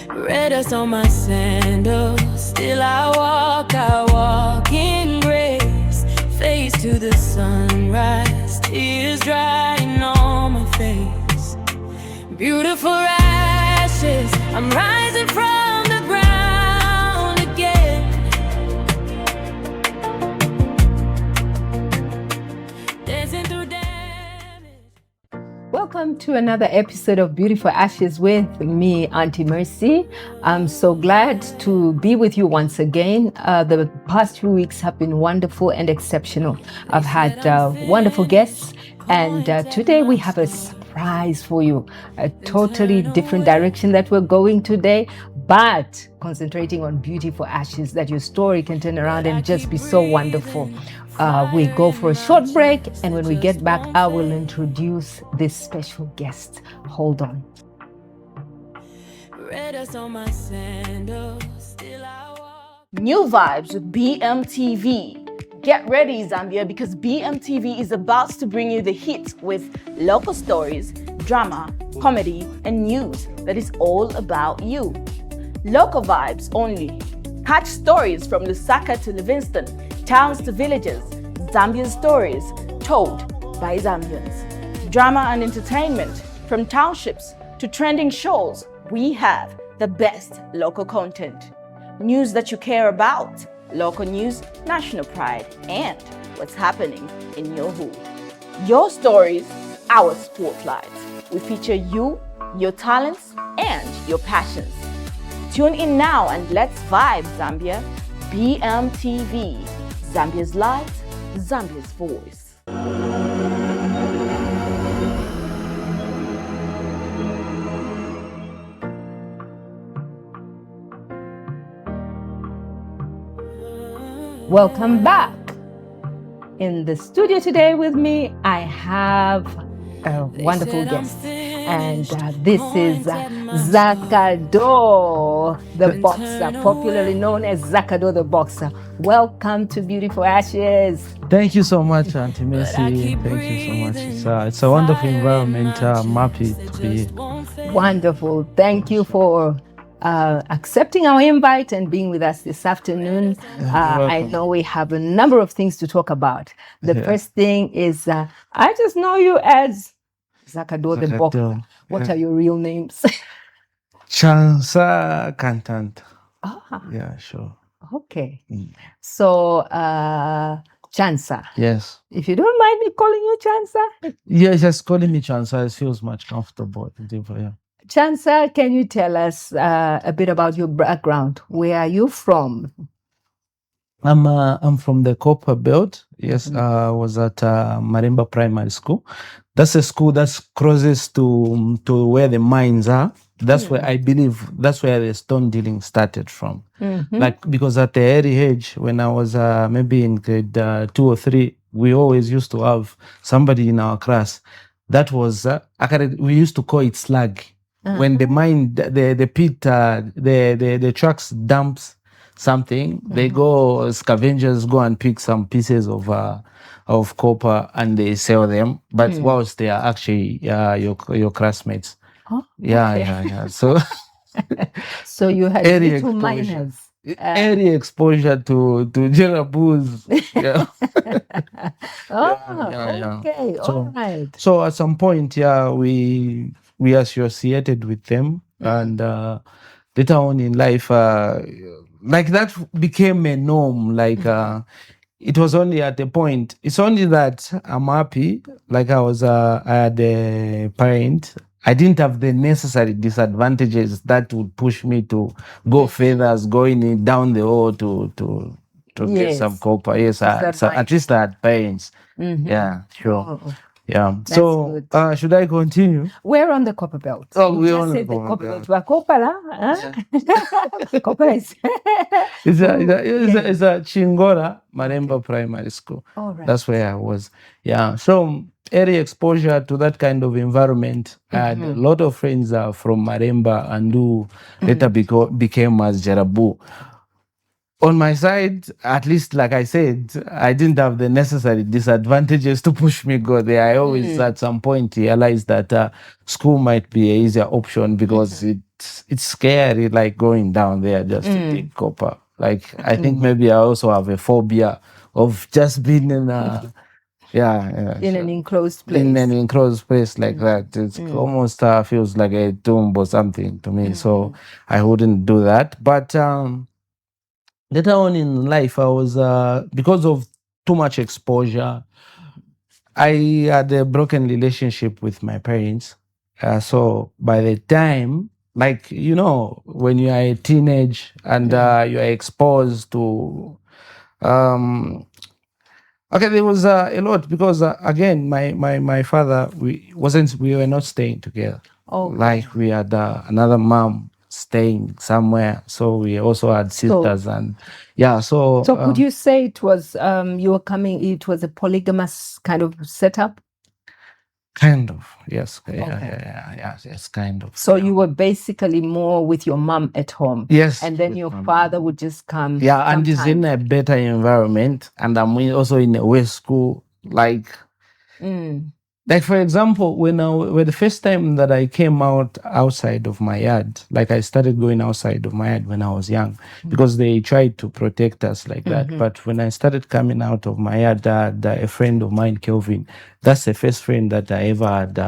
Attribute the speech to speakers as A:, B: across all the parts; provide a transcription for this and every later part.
A: Red dust on my sandals. Still I walk in grace. Face to the sunrise. Tears drying on my face. Beautiful ashes. I'm rising from the ground again. Dancing through damage.
B: Welcome to another episode of Beautiful Ashes with me, Auntie Mercy. I'm so glad to be with you once again. The past few weeks have been wonderful and exceptional. I've had wonderful guests, and today we have a surprise for you. A totally different direction that we're going today, but concentrating on beautiful ashes, that your story can turn around and just be so wonderful. We go for a short break, and when we get back, I will introduce this special guest. Hold on.
A: Red dust on my sandals. Still I walk.
C: New vibes with BMTV. Get ready, Zambia, because BMTV is about to bring you the hits with local stories, drama, comedy, and news that is all about you. Local vibes only. Catch stories from Lusaka to Livingston, towns to villages, Zambian stories told by Zambians. Drama and entertainment, from townships to trending shows, we have the best local content. News that you care about, local news, national pride, and what's happening in your hood. Your stories, our spotlight. We feature you, your talents, and your passions. Tune in now and let's vibe, Zambia. BMTV, Zambia's light, Zambia's voice.
B: Welcome back. In the studio today with me, I have a wonderful guest, and this is Zakado, the boxer, popularly known as Zakado the boxer. Welcome to Beautiful Ashes.
D: Thank you so much, Auntie Mercy. Thank you so much. It's a wonderful environment. I'm happy to be here.
B: Wonderful. Thank you for accepting our invite and being with us this afternoon. I know we have a number of things to talk about. The first thing is, I just know you as Zakado the boxer. What are your real names?
D: Chansa, Kantanta.
B: Ah,
D: Yeah, sure.
B: okay. So, Chansa.
D: Yes.
B: If you don't mind me calling you Chansa.
D: Yeah, just calling me Chansa. It feels much comfortable. Yeah.
B: Chansa, can you tell us a bit about your background? Where are you from?
D: I'm from the Copper Belt. Yes, I was at Marimba Primary School. That's a school that's closest to where the mines are. That's where I believe that's where the stone dealing started from. Like, because at the early age, when I was maybe in grade 2 or 3, we always used to have somebody in our class that was we used to call it slag. When the mine, the pit, the trucks dumps something, they go, scavengers go and pick some pieces of copper and they sell them. But whilst they are actually your classmates.
B: Oh,
D: Yeah. So
B: so you had
D: Early
B: little
D: exposure.
B: miners.
D: early exposure to Jeraboos. Yeah. Yeah.
B: Okay,
D: So-
B: all right.
D: So at some point, we associated with them, and later on in life, like that became a norm. Like it was only at the point. It's only that I'm happy. Like I had a parent. I didn't have the necessary disadvantages that would push me to go further, going down the road to get
B: Yes.
D: some copper. Yes, so
B: Disadvantage.
D: at least I had parents.
B: Mhm.
D: Yeah, sure.
B: Oh,
D: Yeah.
B: That's
D: So
B: good.
D: should I continue?
B: we're on the copper belt.
D: Oh,
B: You
D: we're
B: just
D: on the
B: said the
D: copper
B: copper
D: belt.
B: belt. We're copper, huh? Copper is.
D: It's
B: Okay.
D: it's a Chingora Maremba Primary School.
B: All right.
D: That's where I was. Yeah. So early exposure to that kind of environment. I had a lot of friends from Maremba and who later became as Jerabu. on my side, at least, like I said, I didn't have the necessary disadvantages to push me go there. I always, at some point, realized that school might be an easier option because it's scary, like going down there just to take copper. Like, I think maybe I also have a phobia of just being in a,
B: In an enclosed place.
D: in an enclosed place like that. It's almost feels like a tomb or something to me. So I wouldn't do that. But later on in life, I was because of too much exposure, I had a broken relationship with my parents. So by the time, like, when you are a teenage and you are exposed to um okay, there was a lot because again, my father, we were not staying together.
B: Okay.
D: Like, we had another mom staying somewhere, so we also had sisters and so
B: So could you say it was it was a polygamous kind of setup?
D: kind of, yes,
B: Okay.
D: yes, kind of.
B: So you were basically more with your mom at home.
D: Yes,
B: And then
D: with
B: your
D: my
B: father would just come.
D: and he's in a better environment, and I'm also in a West school. Like, for example, when the first time that I came outside of my yard, like, I started going outside of my yard when I was young, because they tried to protect us like that. But when I started coming out of my yard, a friend of mine, Kelvin, that's the first friend that I ever had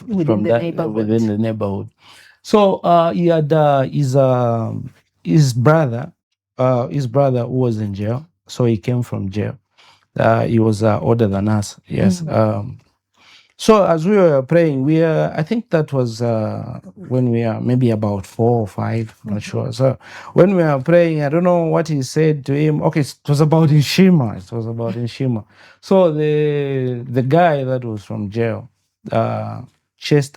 B: Within the neighborhood.
D: within the neighborhood. So he had his brother who was in jail. So he came from jail. He was older than us. Yes. So as we were praying, I think that was when we are maybe about 4 or 5, I'm not sure. So when we were praying, I don't know what he said to him. Okay, it was about Nshima. It was about Nshima. So the guy that was from jail, okay,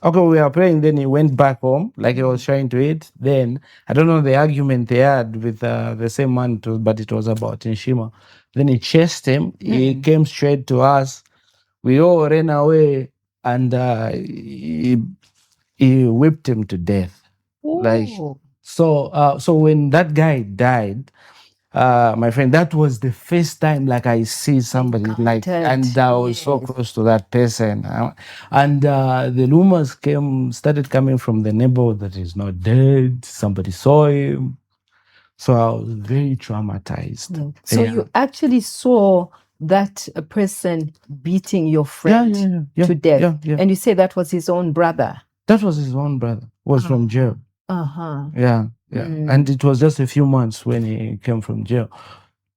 D: we were praying, then he went back home, like he was trying to eat. Then, I don't know the argument they had with the same man, but it was about Nshima. Then he chased him. He came straight to us. We all ran away, and he whipped him to death. Like, so when that guy died, my friend, that was the first time, like, I see somebody like, and I was so close to that person, and the rumors started coming from the neighborhood that he's not dead. Somebody saw him, so I was very traumatized.
B: So you actually saw that a person beating your friend to death, and you say that was his own brother.
D: That was his own brother. Was from jail. Yeah. And it was just a few months when he came from jail.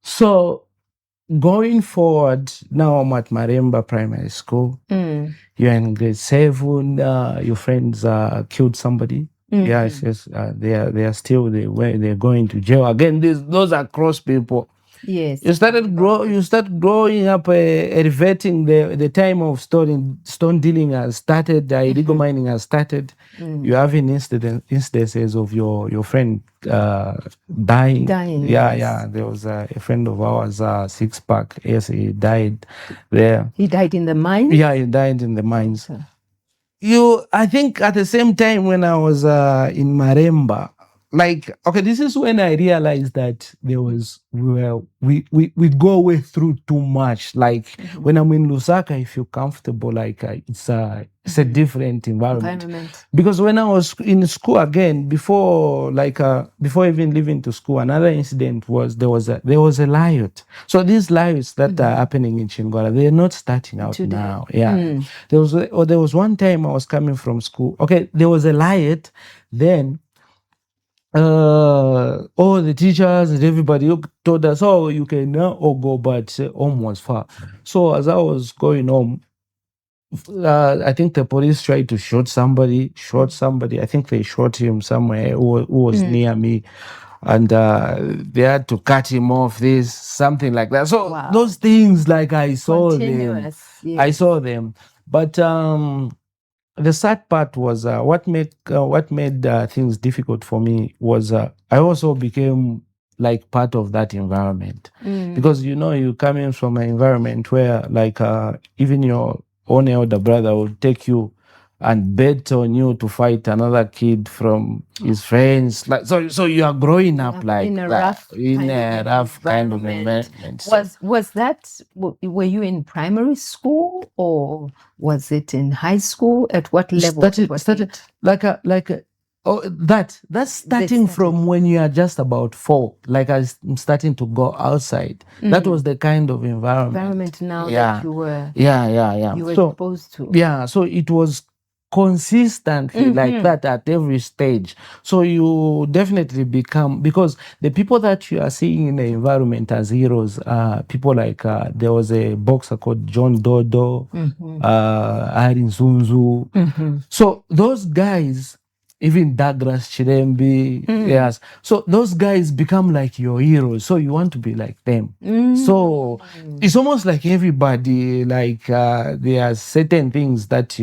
D: So going forward, now I'm at Maremba Primary School. You're in grade 7. Your friends killed somebody. Yes. They are still they're going to jail again. Those are cross people.
B: Yes.
D: You start growing up, elevating the time of stone dealing has started, illegal mining has started. You have instances of your friend dying. Yeah. There was a friend of ours, Six Pack. Yes, he died there.
B: He died in the mines?
D: Yeah, he died in the mines. I think at the same time when I was in Maremba, like, okay, this is when I realized that we go away through too much. Like, when I'm in Lusaka, I feel comfortable. Like, it's a different environment. Because when I was in school again, before even leaving to school, another incident was there was a riot. So these riots that are happening in Chingwara, they're not starting out today. Now. Yeah, there was one time I was coming from school. Okay, there was a riot, then all the teachers and everybody told us, oh, you can now all go, but home was far. So as I was going home, I think the police tried to shoot somebody. I think they shot him somewhere who was near me, and they had to cut him off, something like that. So those things, like, I saw them. Yes. I saw them, but the sad part was what made things difficult for me was I also became like part of that environment, because you coming from an environment where, like, even your own elder brother would take you and bet on you to fight another kid from his friends. Like so you are growing up like
B: in a
D: that,
B: rough
D: kind of
B: environment.
D: environment. So,
B: Was that, were you in primary school or was it in high school? At what level?
D: started like a oh that's starting from when you are just about 4. Like I'm starting to go outside. That was the kind of environment
B: now
D: yeah
B: that you were
D: you
B: were
D: so
B: exposed to.
D: yeah, so it was consistently like that at every stage. So you definitely become, because the people that you are seeing in the environment as heroes are people like there was a boxer called John Dodo, Arin Zunzu. So those guys, even Douglas Chirembi, yes. So those guys become like your heroes. So you want to be like them. So it's almost like everybody, like there are certain things that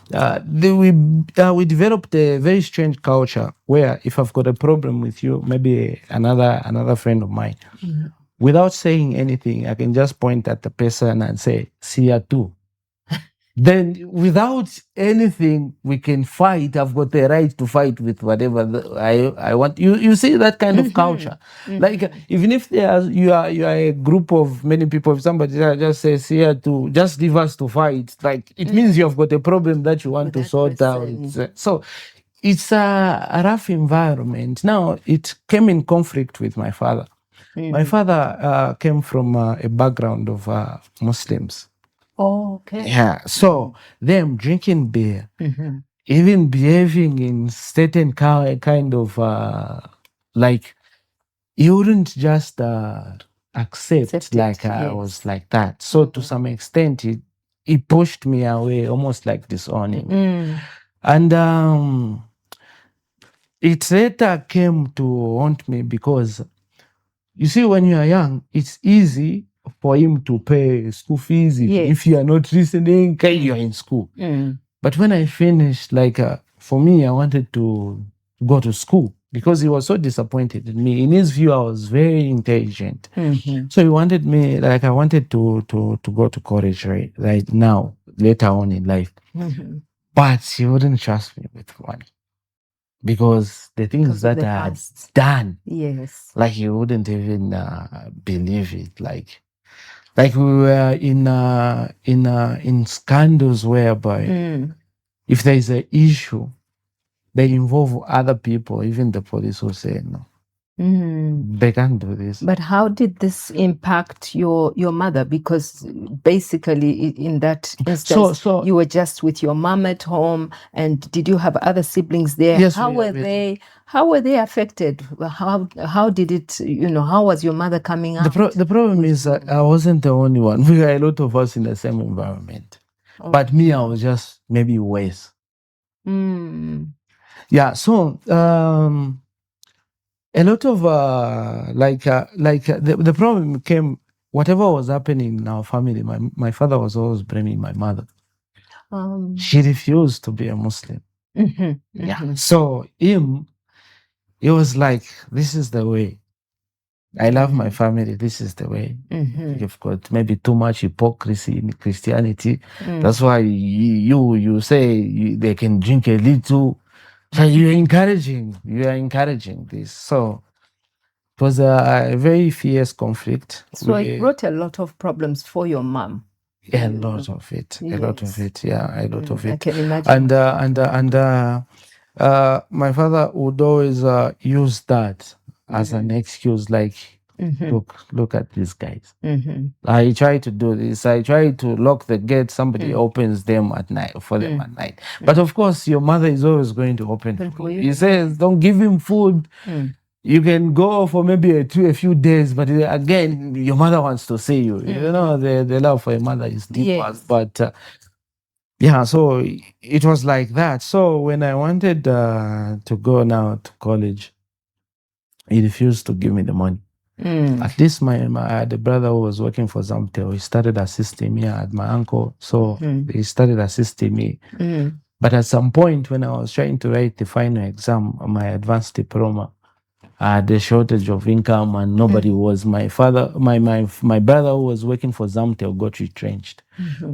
D: we developed a very strange culture where if I've got a problem with you, maybe another friend of mine, without saying anything, I can just point at the person and say, "See ya too." Then without anything we can fight. I've got the right to fight with whatever I want. You see that kind of culture. Like even if you are a group of many people, if somebody just says here to just leave us to fight, like it means you've got a problem that you want to sort out. So it's a rough environment. Now it came in conflict with my father. My father came from a background of Muslims.
B: Oh, okay.
D: Yeah, so them drinking beer, even behaving in certain kind of like you wouldn't just accept like I was like that. So to some extent, it pushed me away, almost like disowning. And it later came to haunt me because you see, when you are young, it's easy for him to pay school fees if you are not listening. You are in school. But when I finished, like for me, I wanted to go to school because he was so disappointed in me. In his view, I was very intelligent, so he wanted me, like I wanted to go to college right now, later on in life. But he wouldn't trust me with money. Because the things that I had done, like you wouldn't even believe it. Like we were in scandals whereby if there is an issue, they involve other people. Even the police will say no. They can't do this.
B: But how did this impact your mother? Because basically in that instance, you were just with your mom at home, and did you have other siblings there?
D: Yes,
B: how were they affected? How did it, how was your mother coming out?
D: The problem is I wasn't the only one. We were a lot of us in the same environment. But me, I was just maybe worse. Yeah, so a lot of the problem came, whatever was happening in our family, my father was always blaming my mother. She refused to be a Muslim. Yeah. So it was like, this is the way. I love my family. This is the way. You've got maybe too much hypocrisy in Christianity. That's why you say they can drink a little. So you are encouraging this. So it was a very fierce conflict.
B: So it brought a lot of problems for your mom.
D: A lot of it. Yeah, a lot of it.
B: I can imagine.
D: And my father would always use that as an excuse, like, look at these guys. I try to do this. I try to lock the gate. Somebody opens them at night for them at night. But of course, your mother is always going to open for you. He says, don't give him food. You can go for maybe a few days, but again, your mother wants to see you. You know, the love for your mother is deep. Yes. But yeah, so it was like that. So when I wanted to go now to college, he refused to give me the money. At least the brother who was working for Zamtel, he started assisting me. I had my uncle, so he started assisting me. But at some point, when I was trying to write the final exam, my advanced diploma, I had a shortage of income, and nobody was. My father, my brother who was working for Zamtel got retrenched.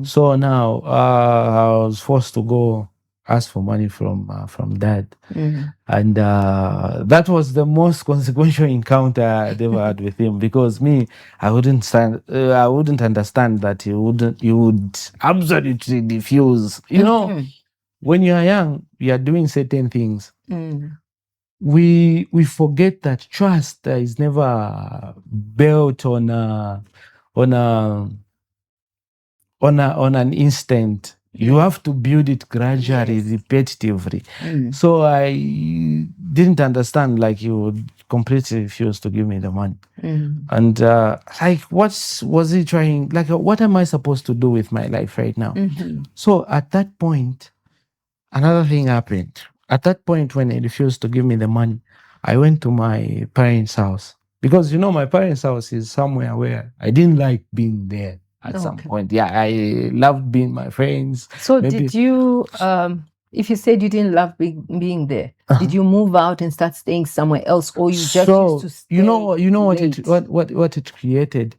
D: So now I was forced to go ask for money from dad. And that was the most consequential encounter I'd ever had with him, because me, I wouldn't understand that you would absolutely diffuse. You know, when you are young, you are doing certain things. We forget that trust is never built on an instant. You have to build it gradually, repetitively. So I didn't understand, like, you would completely refuse to give me the money. And like, what was he trying? Like, what am I supposed to do with my life right now? So at that point, another thing happened. At that point, when he refused to give me the money, I went to my parents' house, because, you know, my parents' house is somewhere where I didn't like being there at some point. Yeah, I loved being my friends.
B: So did you, if you said you didn't love being there, did you move out and start staying somewhere else, or you just used to stay?
D: You know what it created?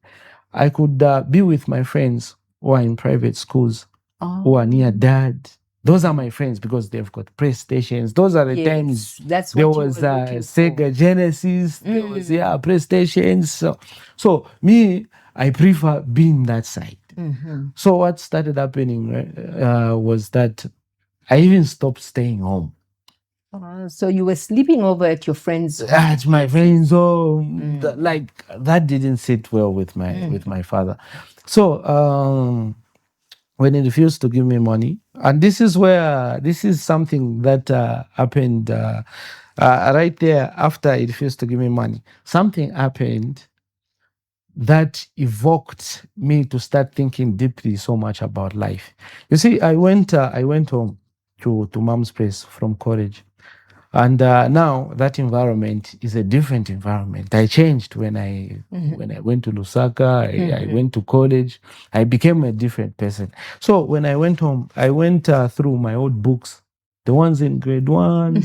D: I could be with my friends who are in private schools, who are near dad. Those are my friends because they've got PlayStations. Those are the times there was Sega Genesis, there was PlayStations. So me, I prefer being that side. So what started happening was that I even stopped staying home.
B: So you were sleeping over at your friends' home?
D: At my friends' home. Like, that didn't sit well with my father. So when he refused to give me money, and this is something that happened right there after he refused to give me money. Something happened that evoked me to start thinking deeply so much about life. You see, I went home to mom's place from college. And now that environment is a different environment. I changed when I went to Lusaka. I went to college. I became a different person. So when I went home, I went through my old books, the ones in grade 1.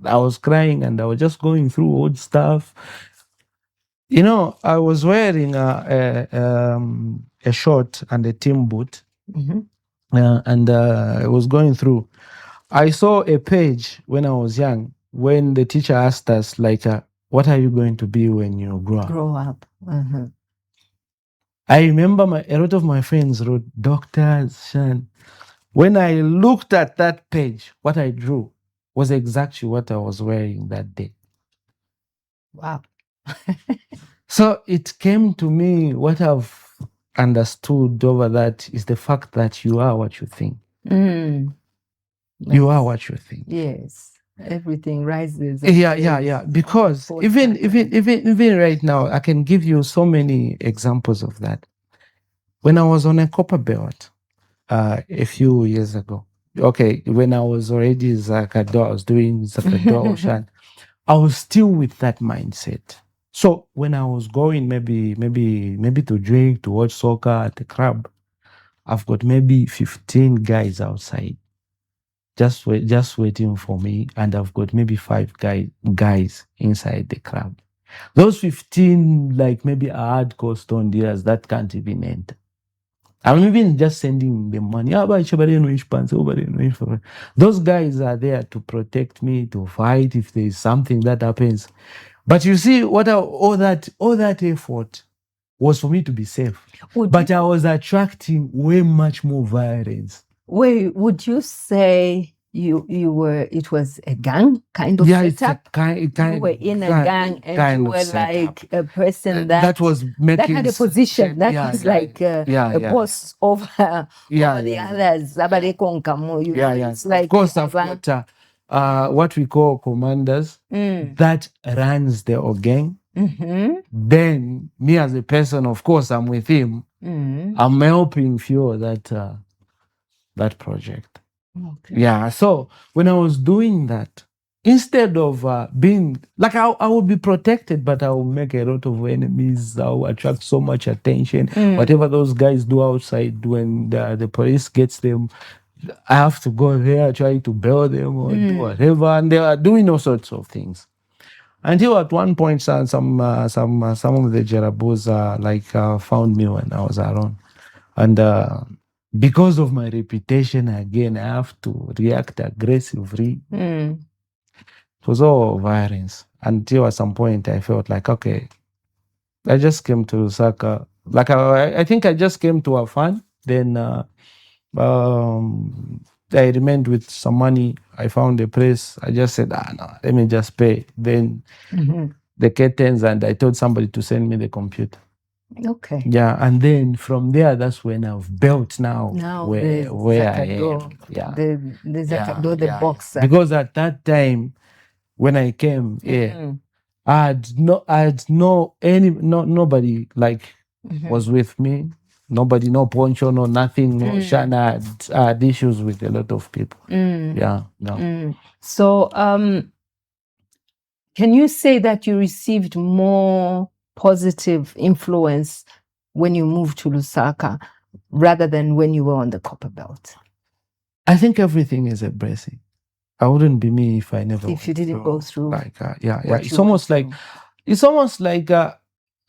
D: I was crying, and I was just going through old stuff. You know, I was wearing a short and a team boot, and I was going through. I saw a page when I was young, when the teacher asked us, like, what are you going to be when you grow up? I remember a lot of my friends wrote doctors. When I looked at that page, what I drew was exactly what I was wearing that day.
B: Wow.
D: So it came to me, what I've understood over that is the fact that you are what you think. You are what you think.
B: Yes, everything rises.
D: Yeah. Because even right now, I can give you so many examples of that. When I was on a copper belt a few years ago, okay, when I was already Zakado, I was doing Zakado Ocean, I was still with that mindset. So when I was going maybe to drink, to watch soccer at the club, I've got maybe 15 guys outside just waiting for me, and I've got maybe 5 guys inside the club. Those 15, like, maybe are hardcore stone dealers that can't even enter. I'm even just sending them money. Those guys are there to protect me, to fight if there's something that happens. But you see, all that effort was for me to be safe. But I was attracting way much more violence.
B: Wait, would you say you were? It was a gang kind of setup. You were in a gang, and you were like a person that
D: was making,
B: that had a position that was like a boss over the others. It's like,
D: of course, I've got what we call commanders that runs the gang. Then me as a person, of course, I'm with him. I'm helping fuel that project. Okay. Yeah. So when I was doing that, instead of being like, I would be protected, but I will make a lot of enemies. I will attract so much attention. Whatever those guys do outside, when the police gets them, I have to go there, try to bail them or do whatever, and they are doing all sorts of things. Until at one point, some of the Jarabos found me when I was around, and because of my reputation again, I have to react aggressively.
B: Mm.
D: It was all violence until at some point I felt like, okay, I just came to Lusaka. Like I think I just came to have fun. Then I remained with some money. I found a place. I just said, no, let me just pay. Then the curtains, and I told somebody to send me the computer.
B: Okay.
D: Yeah, and then from there, that's when I've built now
B: the
D: where I
B: Zakado,
D: am. Yeah,
B: the Zakado, the boxer.
D: because at that time when I came here, I had nobody like was with me. Nobody, no poncho, no nothing, no Shana. I had issues with a lot of people. Yeah, no.
B: So, can you say that you received more positive influence when you moved to Lusaka rather than when you were on the Copper Belt?
D: I think everything is a blessing. I wouldn't be me if I never.
B: If you didn't go through,
D: like, yeah. It's almost like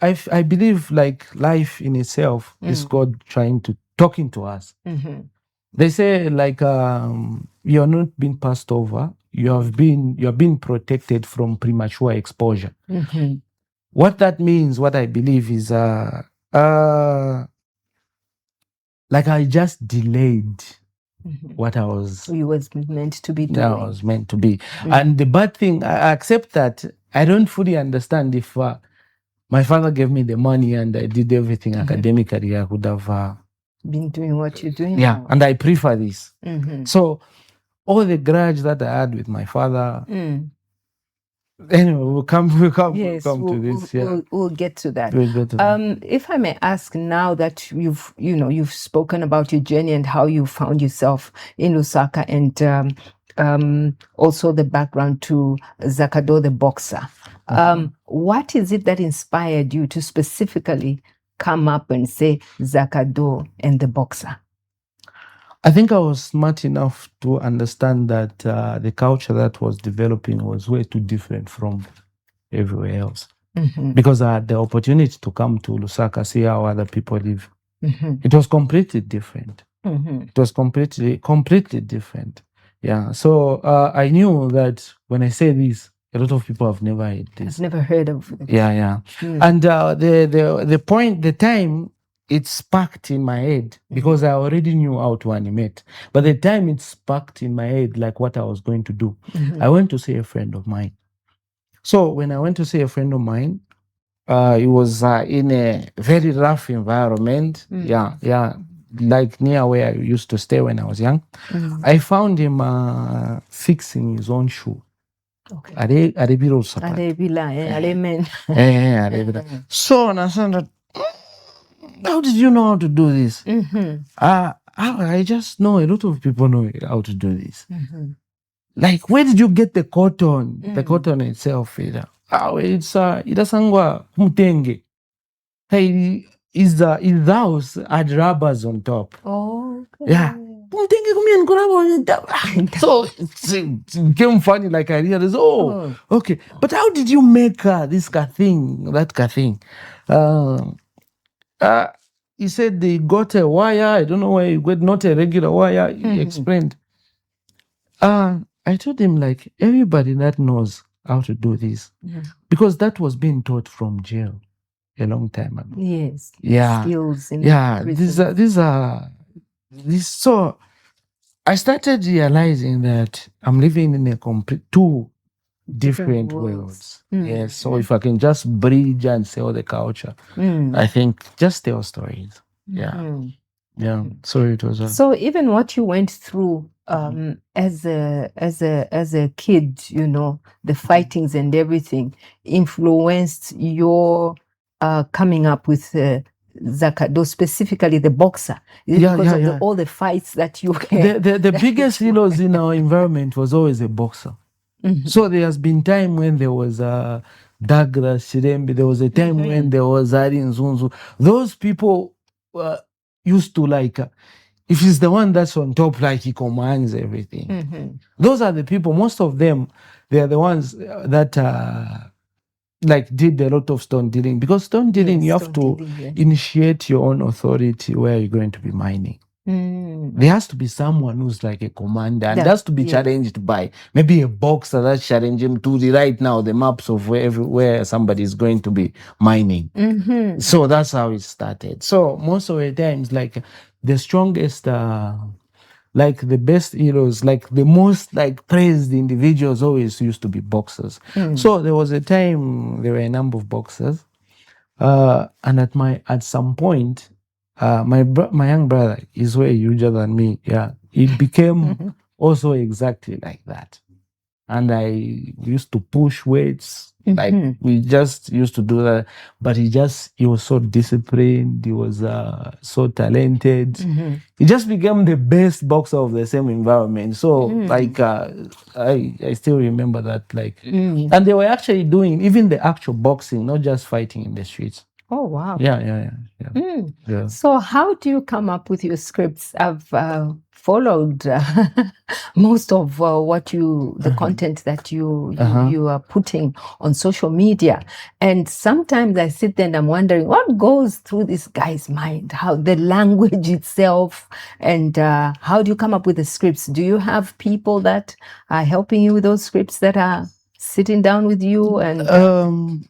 D: I believe like life in itself is God trying to talking to us. They say like you're not being passed over. You're being protected from premature exposure. What that means, what I believe is like I just delayed what I was
B: meant to be doing.
D: I was meant to be. And the bad thing, I accept that. I don't fully understand if my father gave me the money and I did everything academically, I could have
B: been doing what you're doing.
D: Yeah,
B: now.
D: and I prefer this. So all the grudge that I had with my father. Anyway, we'll come to this.
B: We'll get to that.
D: We'll get to that.
B: If I may ask, now that you've spoken about your journey and how you found yourself in Lusaka, and also the background to Zakado the boxer, what is it that inspired you to specifically come up and say Zakado and the boxer?
D: I think I was smart enough to understand that the culture that was developing was way too different from everywhere else. Because I had the opportunity to come to Lusaka, see how other people live. It was completely different. It was completely different. Yeah. So I knew that when I say this, a lot of people have never heard this.
B: I've never heard of it.
D: Yeah. And the time it sparked in my head, because I already knew how to animate. But the time it sparked in my head, like what I was going to do, I went to see a friend of mine. So when I went to see a friend of mine, it was in a very rough environment. Yeah. Like near where I used to stay when I was young. I found him fixing his own shoe.
B: Okay.
D: So and I said, how did you know how to do this? I just know a lot of people know how to do this. Like, where did you get the cotton? The cotton itself, it's idasangwa mutenge. Hey, his house had rubbers on top.
B: Oh, okay.
D: Yeah. So it became funny, like I realized, okay. But how did you make this thing, that thing? He said they got a wire. I don't know why you got not a regular wire. He explained. I told him, like, everybody that knows how to do this, because that was being taught from jail a long time ago.
B: Yes.
D: Yeah.
B: Skills in
D: these. So I started realizing that I'm living in a complete two different worlds. Yes. So if I can just bridge and sell the culture, I think just tell stories. Yeah. So it was.
B: So even what you went through as a kid, the fightings and everything influenced your coming up with Zakado, specifically the boxer. Because of all the fights that you had.
D: The biggest heroes in our environment was always a boxer. So there has been time when there was Douglas Shirembe, there was a time when there was Ari Nzunzu. Those people used to like, if he's the one that's on top, like he commands everything. Those are the people, most of them, they are the ones that like did a lot of stone dealing. Because stone dealing, you have to initiate your own authority where you're going to be mining. There has to be someone who's like a commander, and
B: That-
D: that's to be
B: yeah.
D: challenged by maybe a boxer that's challenging him to write now the maps of where somebody is going to be mining. So that's how it started. So most of the times, like the strongest, like the best heroes, like the most like praised individuals always used to be boxers. So there was a time there were a number of boxers, and at some point, my young brother is way younger than me. Yeah, it became also exactly like that. And I used to push weights, like we just used to do that. But he was so disciplined. He was so talented. He just became the best boxer of the same environment. So like I still remember that. Like, and they were actually doing even the actual boxing, not just fighting in the streets.
B: Oh, wow.
D: Yeah.
B: So how do you come up with your scripts? I've followed most of the content that you are putting on social media. And sometimes I sit there and I'm wondering what goes through this guy's mind, how the language itself, and how do you come up with the scripts? Do you have people that are helping you with those scripts, that are sitting down with you? And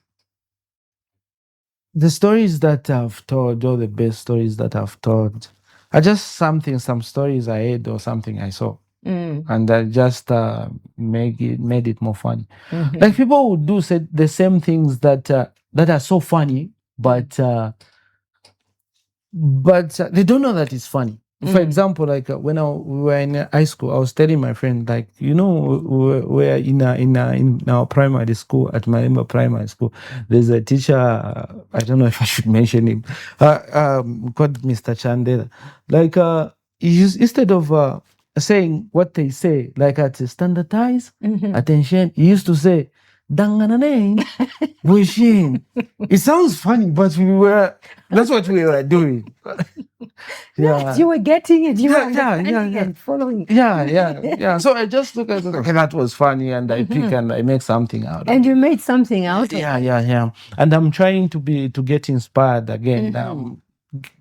D: the stories that I've told, or the best stories that I've told, are just some stories I heard or something I saw, and I just made it more funny. Like people would do the same things that are so funny, but they don't know that it's funny. For example, like when we were in high school, I was telling my friend, like, we're in our primary school, at Marimba Primary School. There's a teacher, I don't know if I should mention him, called Mr. Chandela. Like, instead of saying what they say, like at standardized attention, he used to say, "Danganane, wishin." It sounds funny, but that's what we were doing.
B: yes, you were getting it. You were
D: Yeah,
B: understanding and following.
D: Yeah. So I just look at it, okay, that was funny, and I pick and I make something out of
B: And
D: it.
B: you made something out of it.
D: Yeah. And I'm trying to get inspired again.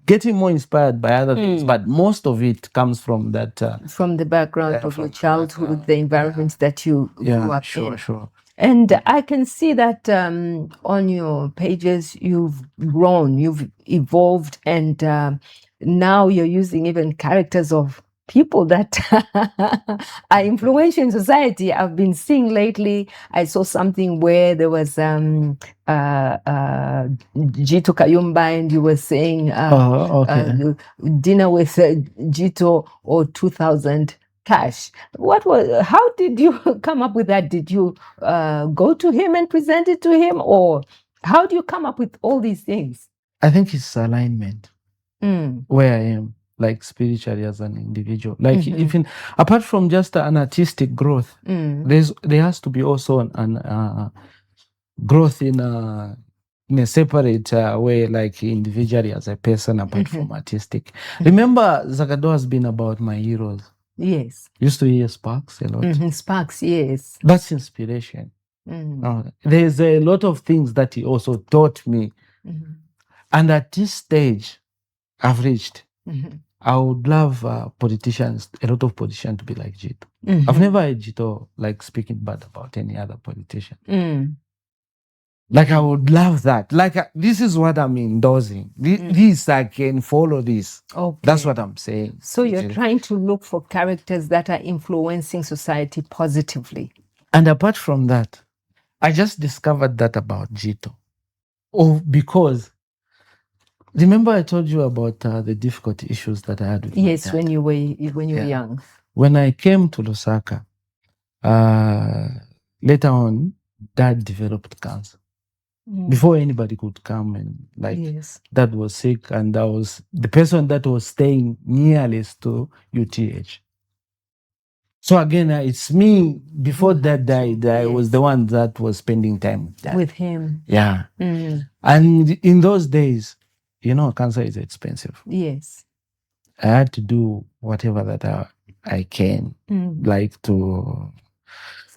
D: Getting more inspired by other things, but most of it comes from that.
B: From the background of your childhood, the environment that you grew up in.
D: Sure.
B: And I can see that on your pages, you've grown, you've evolved, and now you're using even characters of people that are influential in society. I've been seeing lately, I saw something where there was Jito Kayumba, and you were saying dinner with Jito or 2000 cash. How did you come up with that? Did you go to him and present it to him, or how do you come up with all these things?
D: I think it's alignment where I am, like spiritually as an individual. Like even apart from just an artistic growth, there has to be also an growth in a separate way, like individually as a person, apart from artistic. Remember, Zakado has been about my heroes.
B: Yes.
D: Used to hear Sparks a lot.
B: Sparks, yes.
D: That's inspiration. There's a lot of things that he also taught me. And at this stage I've reached, I would love a lot of politicians to be like Jito. I've never heard Jito like speaking bad about any other politician. Like I would love that. Like this is what I'm endorsing. This I can follow this.
B: Okay.
D: That's what I'm saying.
B: So you're trying to look for characters that are influencing society positively.
D: And apart from that, I just discovered that about Jito. Because remember I told you about the difficult issues that I had with my dad?
B: When you were young.
D: When I came to Lusaka, later on, Dad developed cancer. Before anybody could come, and Dad was sick, and I was the person that was staying nearest to UTH. So again, it's me. Before Dad died, I was the one that was spending time with Dad.
B: With him.
D: Yeah. And in those days, cancer is expensive.
B: Yes.
D: I had to do whatever that I can, like to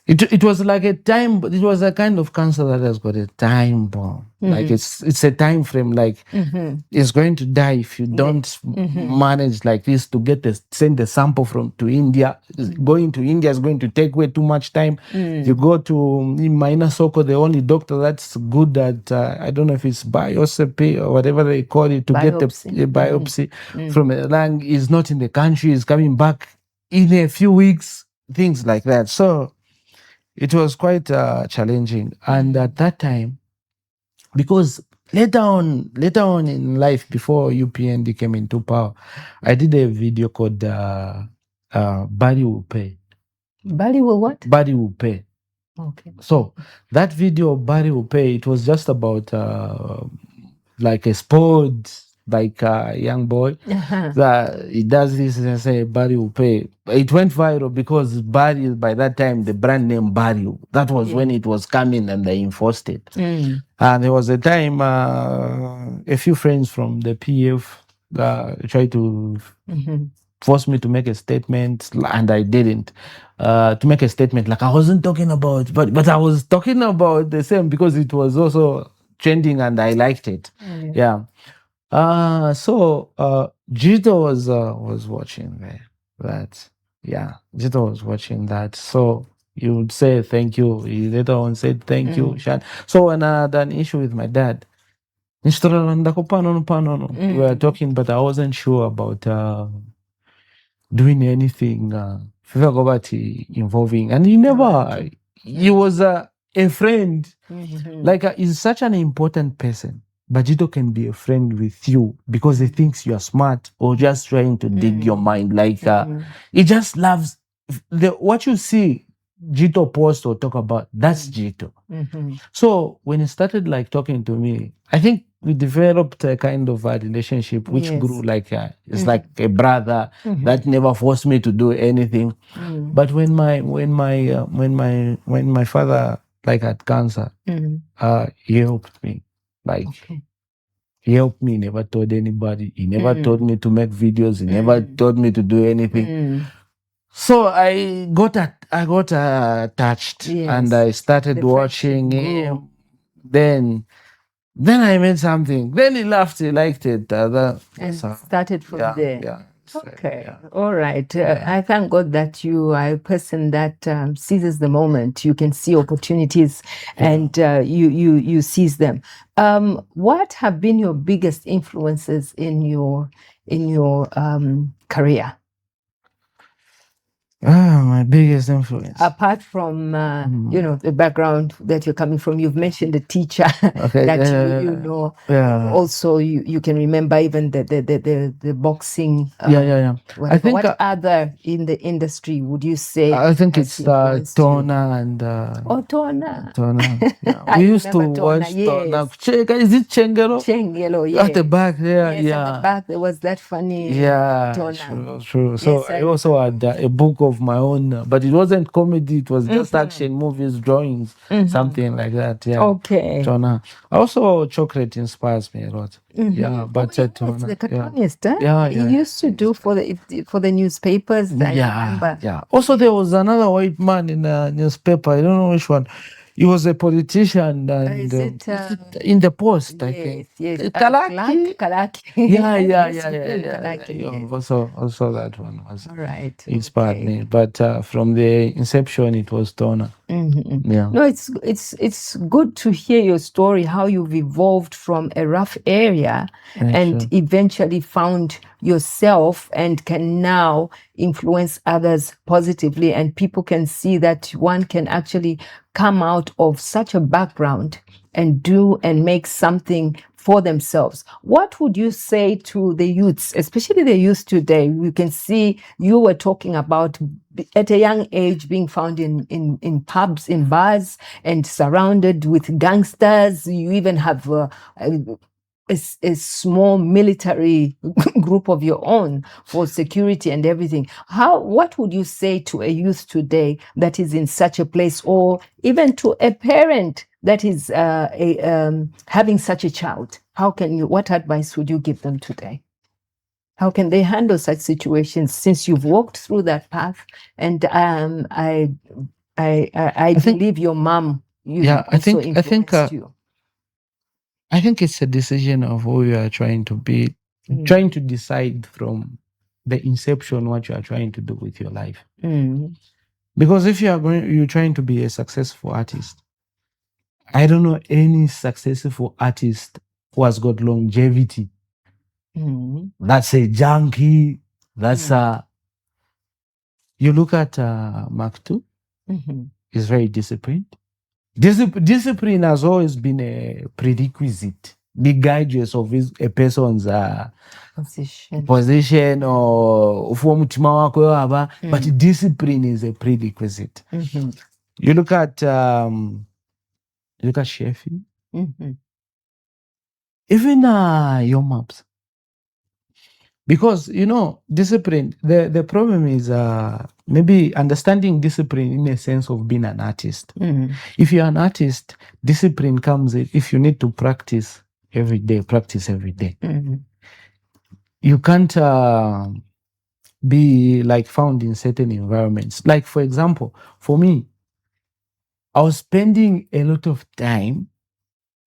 D: It was like a time, but it was a kind of cancer that has got a time bomb. Like it's a time frame. Like it's going to die if you don't manage like this to send the sample to India. Going to India is going to take way too much time. You go to Maina Soko, the only doctor that's good at I don't know if it's biopsy or whatever they call it to get a biopsy from a lung is not in the country. Is coming back in a few weeks. Things like that. So it was quite challenging. And at that time, because later on in life, before UPND came into power, I did a video called Body Will Pay.
B: Body will what?
D: Body Will Pay.
B: Okay.
D: So that video, Body Will Pay, it was just about like a sport, like a young boy that he does this and say Body Will Pay. It went viral because Body, by that time, the brand name Body, that was when it was coming and they enforced it. And there was a time a few friends from the PF tried to force me to make a statement, and I didn't. To make a statement, like I wasn't talking about, but I was talking about the same because it was also trending and I liked it. Yeah. So Jito was watching that. Yeah, Jito was watching that. So you would say thank you. He later on said thank you, Shan. So when I had an issue with my dad, we were talking, but I wasn't sure about doing anything involving, and he was a friend. Like he's such an important person. Bajito can be a friend with you because he thinks you are smart or just trying to dig your mind. Like he just loves what you see Jito post or talk about. That's Jito. So when he started like talking to me, I think we developed a kind of a relationship which grew like it's like a brother that never forced me to do anything. But when my father like had cancer, he helped me. Like he helped me. He never told anybody. He never told me to make videos. He never told me to do anything. So I got attached and I started watching him. Then I made something. Then he laughed. He liked it.
B: And started from there.
D: Yeah.
B: Okay. All right. I thank God that you are a person that seizes the moment. You can see opportunities and you seize them. What have been your biggest influences in your career?
D: My biggest influence.
B: Apart from the background that you're coming from, you've mentioned the teacher that you know. Also, you can remember even the boxing. I think what other in the industry would you say?
D: I think it's Tona and
B: Tona.
D: Yeah. We used to watch Tona. Is it Chengelo?
B: Chengelo, yeah.
D: At the back there,
B: at the back there was that funny Tona.
D: True. So I also had a book of my own, but it wasn't comedy. It was just action movies, drawings, something like that. Yeah.
B: Okay.
D: Tona. Also, chocolate inspires me a lot. Yeah, but Tona.
B: The cartoonist, he used to do for the newspapers. I remember.
D: Yeah. Also, there was another white man in a newspaper. I don't know which one. He was a politician and in the Post, I think.
B: Yes.
D: Kalaki. Yeah. Also that one was inspired me. But from the inception, it was Tona. Yeah.
B: No, it's good to hear your story, how you've evolved from a rough area and eventually found yourself and can now influence others positively, and people can see that one can actually come out of such a background and do and make something for themselves. What would you say to the youths, especially the youth today? We can see you were talking about at a young age being found in pubs, in bars, and surrounded with gangsters. You even have a small military group of your own for security and everything. What would you say to a youth today that is in such a place, or even to a parent that is having such a child? What advice would you give them today? How can they handle such situations, since you've walked through that path? And I I believe your mom influenced you.
D: I think it's a decision of who you are trying to be, trying to decide from the inception what you are trying to do with your life. Because if you're trying to be a successful artist, I don't know any successful artist who has got longevity. That's a junkie. That's you look at Mark II, he's very disciplined. Discipline has always been a prerequisite, big guidance of a person's position or but discipline is a prerequisite. You look at Sheffield, even your maps. Because, discipline, the problem is maybe understanding discipline in a sense of being an artist. If you're an artist, discipline comes if you need to practice every day. You can't be like found in certain environments. Like, for example, for me, I was spending a lot of time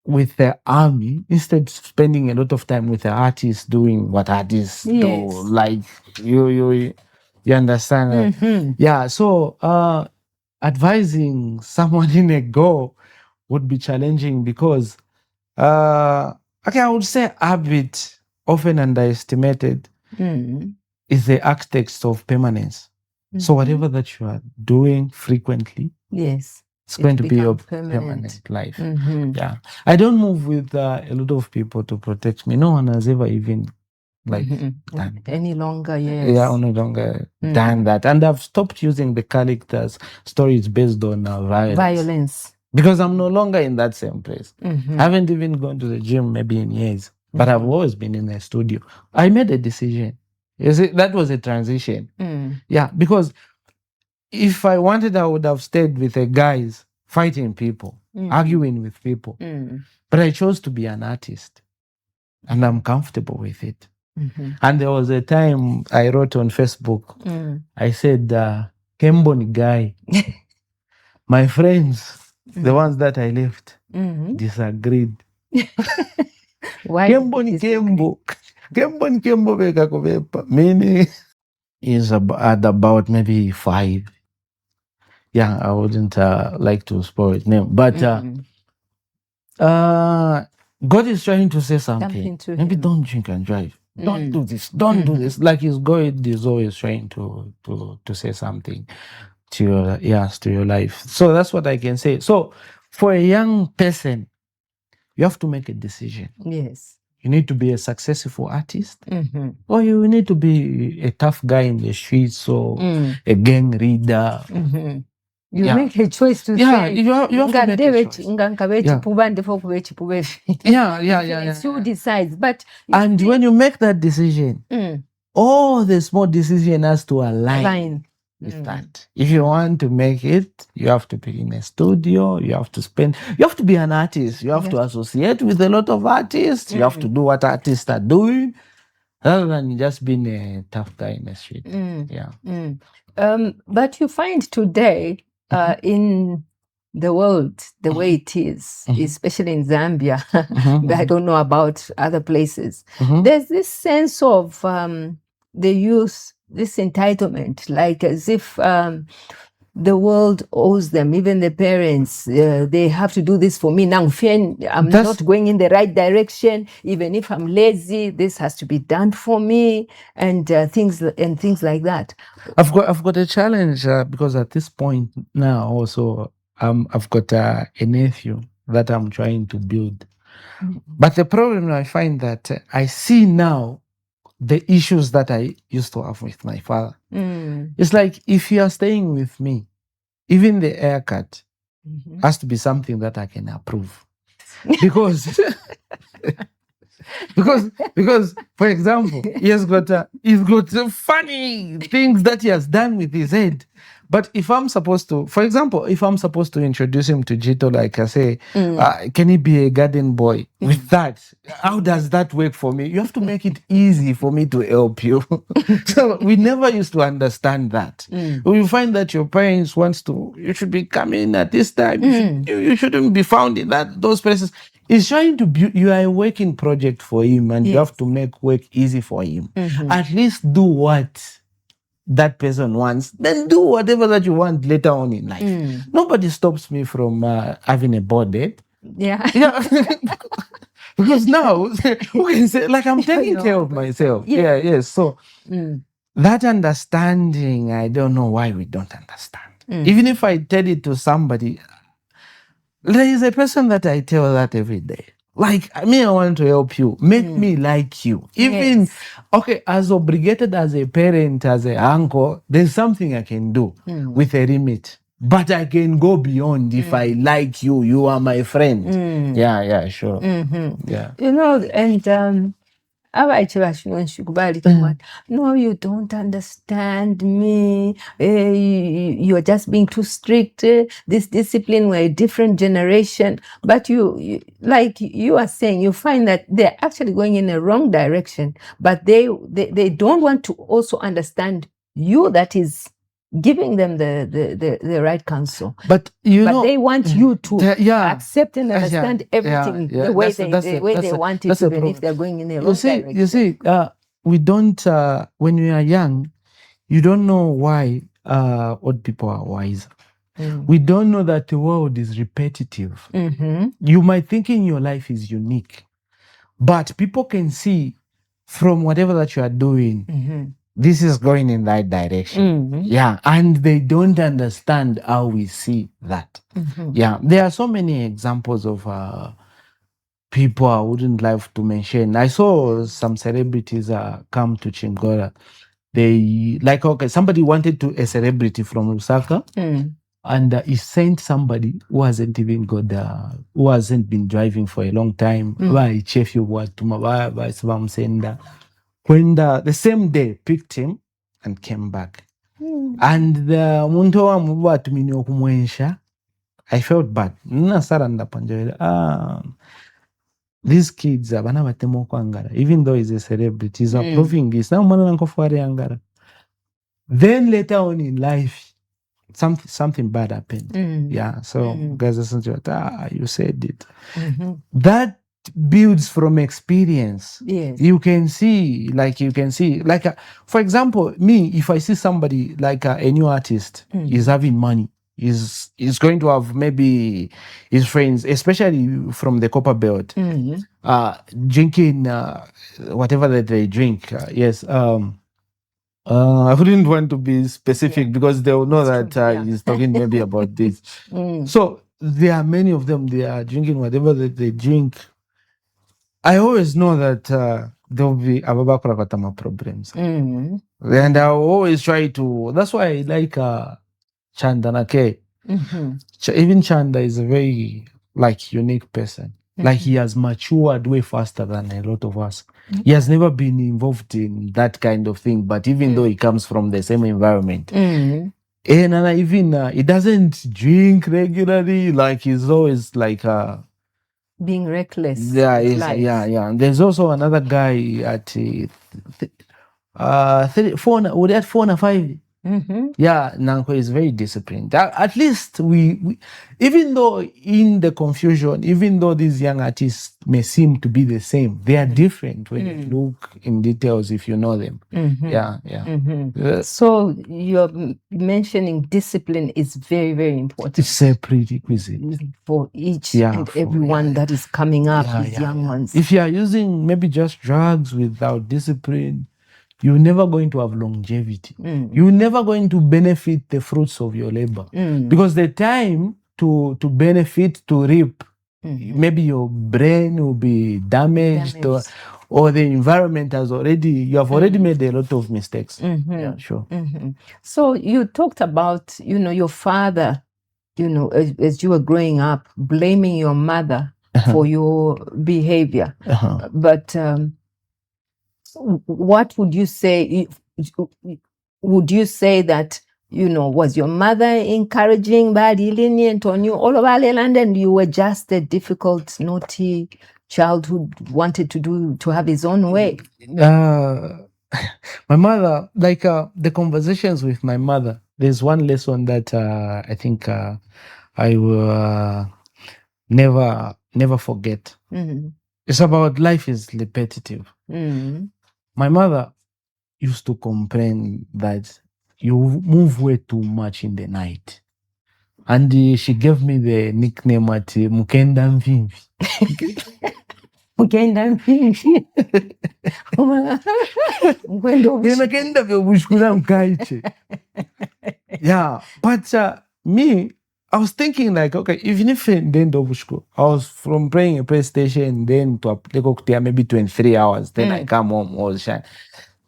D: with the army instead of spending a lot of time with the artists doing what artists do. Like you understand? Yeah. So advising someone in a go would be challenging because I would say habit, often underestimated, is the architect of permanence. So whatever that you are doing frequently, it's going to be your permanent life. Yeah, I don't move with a lot of people to protect me. No one has ever even done
B: any longer.
D: Yeah, no longer done that, and I've stopped using the characters stories based on violence because I'm no longer in that same place. I haven't even gone to the gym maybe in years, but I've always been in a studio. I made a decision. You see, that was a transition. Yeah, because if I wanted, I would have stayed with the guys fighting people, arguing with people. But I chose to be an artist, and I'm comfortable with it. And there was a time I wrote on Facebook, I said, Kemboni guy, my friends, the ones that I left, disagreed.
B: Why?
D: Kemboni Kembo Vekakovepa, meaning is at about maybe 5. Yeah, I wouldn't like to spoil his name, but God is trying to say something. Maybe don't drink and drive. Don't do this. Don't do this. Like God is always trying to say something to your life. So that's what I can say. So for a young person, you have to make a decision.
B: Yes.
D: You need to be a successful artist, or you need to be a tough guy in the streets or a gang leader.
B: You make a choice to say,
D: you have to make a choice.
B: It's who decides. But
D: when you make that decision, all the small decision has to align with that. If you want to make it, you have to be in a studio, you have to be an artist, you have to associate with a lot of artists, you have to do what artists are doing, rather than just being a tough guy in the street.
B: But you find today, in the world, the way it is, especially in Zambia, I don't know about other places, there's this sense of the youth, this entitlement, like as if the world owes them, even the parents, they have to do this for me. Now, I'm not going in the right direction. Even if I'm lazy, this has to be done for me, and things like that.
D: I've got a challenge because at this point now also I've got a nephew that I'm trying to build. But the problem I find that I see now the issues that I used to have with my father. It's like if you are staying with me, even the haircut has to be something that I can approve. Because for example, he's got funny things that he has done with his head. But if I'm supposed to, for example, if I'm supposed to introduce him to Jito, like I say, can he be a garden boy? With that, how does that work for me? You have to make it easy for me to help you. So we never used to understand that. We find that your parents wants to, you should be coming at this time. You shouldn't be found in those places. It's trying to build, you are a working project for him, and you have to make work easy for him. At least do what that person wants, then do whatever that you want later on in life. Nobody stops me from having a board date.
B: Yeah.
D: Because now who can say, like, I'm taking care of myself. Yes. So that understanding, I don't know why we don't understand. Even if I tell it to somebody, there is a person that I tell that every day. Like, I want to help you. Make me like you. Even, okay, as obligated as a parent, as an uncle, there's something I can do with a limit. But I can go beyond if I like you. You are my friend. Yeah, sure. Yeah.
B: And abayithi basho kubali what? No, you don't understand me. You're just being too strict. This discipline, we're a different generation. But you, like you are saying, you find that they're actually going in a wrong direction. But they don't want to also understand you, that is giving them the right counsel.
D: But
B: they want you to accept and understand everything the way they want it, even if they're going in a wrong direction.
D: You see, we don't, when we are young, you don't know why old people are wiser. We don't know that the world is repetitive. You might think in your life is unique, but people can see from whatever that you are doing, this is going in that direction. Yeah. And they don't understand how we see that. Yeah. There are so many examples of people I wouldn't like to mention. I saw some celebrities come to Chingora. They, like, okay, somebody wanted a celebrity from Lusaka, and he sent somebody who hasn't even who hasn't been driving for a long time. When the same day picked him and came back. And the muntu wamubatumini okumwensha, I felt bad. These kids abana batemo kwangara, even though he's a celebrity, he's approving this. Now angara. Then later on in life, something bad happened. Yeah. So guys listen to it. You said it. That builds from experience.
B: Yes.
D: You can see, like, for example, me, if I see somebody like a new artist is having money, is going to have maybe his friends, especially from the copper belt, drinking whatever that they drink. Yes. I wouldn't want to be specific because they will know that he's talking maybe about this. So there are many of them, they are drinking whatever that they drink. I always know that there will be ababakrakatama problems. And I always try to, that's why I like Chanda Nake. Even Chanda is a very, like, unique person. Like, he has matured way faster than a lot of us. He has never been involved in that kind of thing, but even though he comes from the same environment, and even he doesn't drink regularly, like, he's always like
B: being reckless.
D: Yeah. And there's also another guy at 4 or 5. Yeah, Nanko is very disciplined. At least we even though in the confusion, even though these young artists may seem to be the same, they are different when you look in details, if you know them.
B: So you're mentioning discipline is very, very important.
D: It's a prerequisite
B: for each and everyone that is coming up, these young ones.
D: If you are using maybe just drugs without discipline, you're never going to have longevity. You're never going to benefit the fruits of your labor. Because the time to benefit, to reap, maybe your brain will be damaged. Or the environment has you have already made a lot of mistakes. Yeah, sure.
B: So you talked about, your father, as you were growing up, blaming your mother for your behavior. But what would you say? Would you say that Was your mother encouraging, very lenient on you all over Ireland, and you were just a difficult, naughty child who wanted to have his own way?
D: My mother, like the conversations with my mother, there's one lesson that I think I will never forget. It's about life is repetitive. My mother used to complain that you move way too much in the night. And she gave me the nickname at Mukenda Mvimvi.
B: Mukenda Mvimvi.
D: Mukenda Mvimvi mkaiche. Yeah, but me, I was thinking like, okay, even if then I was from playing a PlayStation then to Apeleko maybe 23 hours, then I come home all shine.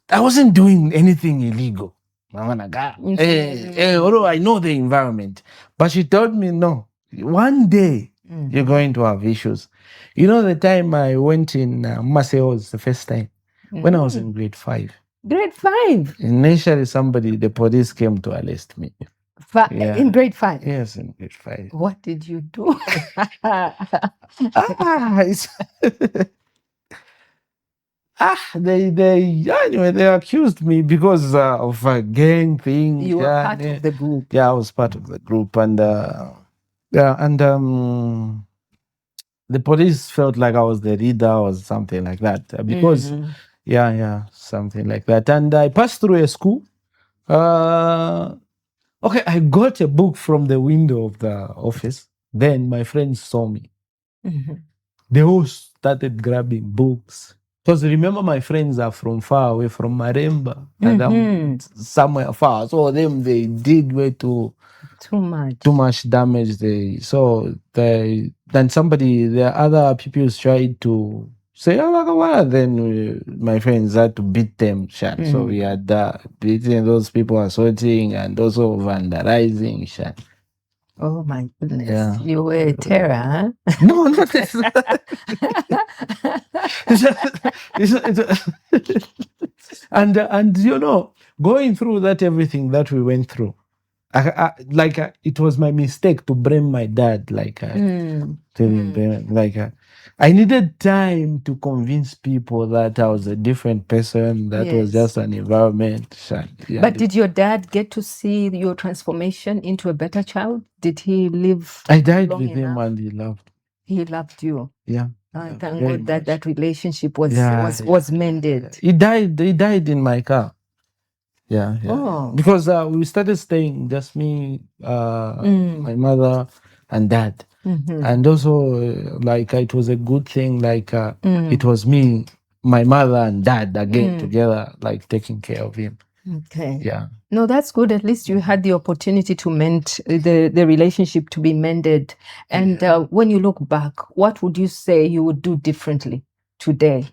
D: I wasn't doing anything illegal. Although I know the environment. But she told me, no, one day you're going to have issues. The time I went in Maseos the first time, when I was in grade 5.
B: Grade 5?
D: Initially, the police came to arrest me.
B: In grade 5?
D: Yes, in grade 5.
B: What did you do?
D: They accused me because of a gang thing.
B: You were part of the group.
D: Yeah, I was part of the group, and the police felt like I was the leader or something like that because something like that. And I passed through a school. Okay, I got a book from the window of the office. Then my friends saw me. They all started grabbing books. Because remember, my friends are from far away, from Maremba, and I'm somewhere far. So they did way too much damage. Then the other people tried to say, then my friends had to beat them. So we had beating those people, assaulting, and also vandalizing.
B: Oh my goodness. Yeah. You were a terror, huh?
D: No, not this. And going through that, everything that we went through, it was my mistake to blame my dad. I needed time to convince people that I was a different person. That was just an environment.
B: But did your dad get to see your transformation into a better child? Did he live?
D: I died with him, and he loved.
B: He loved you.
D: Yeah.
B: Thank God that relationship was mended.
D: He died in my car. Yeah. Oh. Because we started staying, just me, my mother, and dad. And also, it was a good thing. It was me, my mother, and dad again together, taking care of him.
B: Okay.
D: Yeah.
B: No, that's good. At least you had the opportunity to mend the relationship, to be mended. And when you look back, what would you say you would do differently today?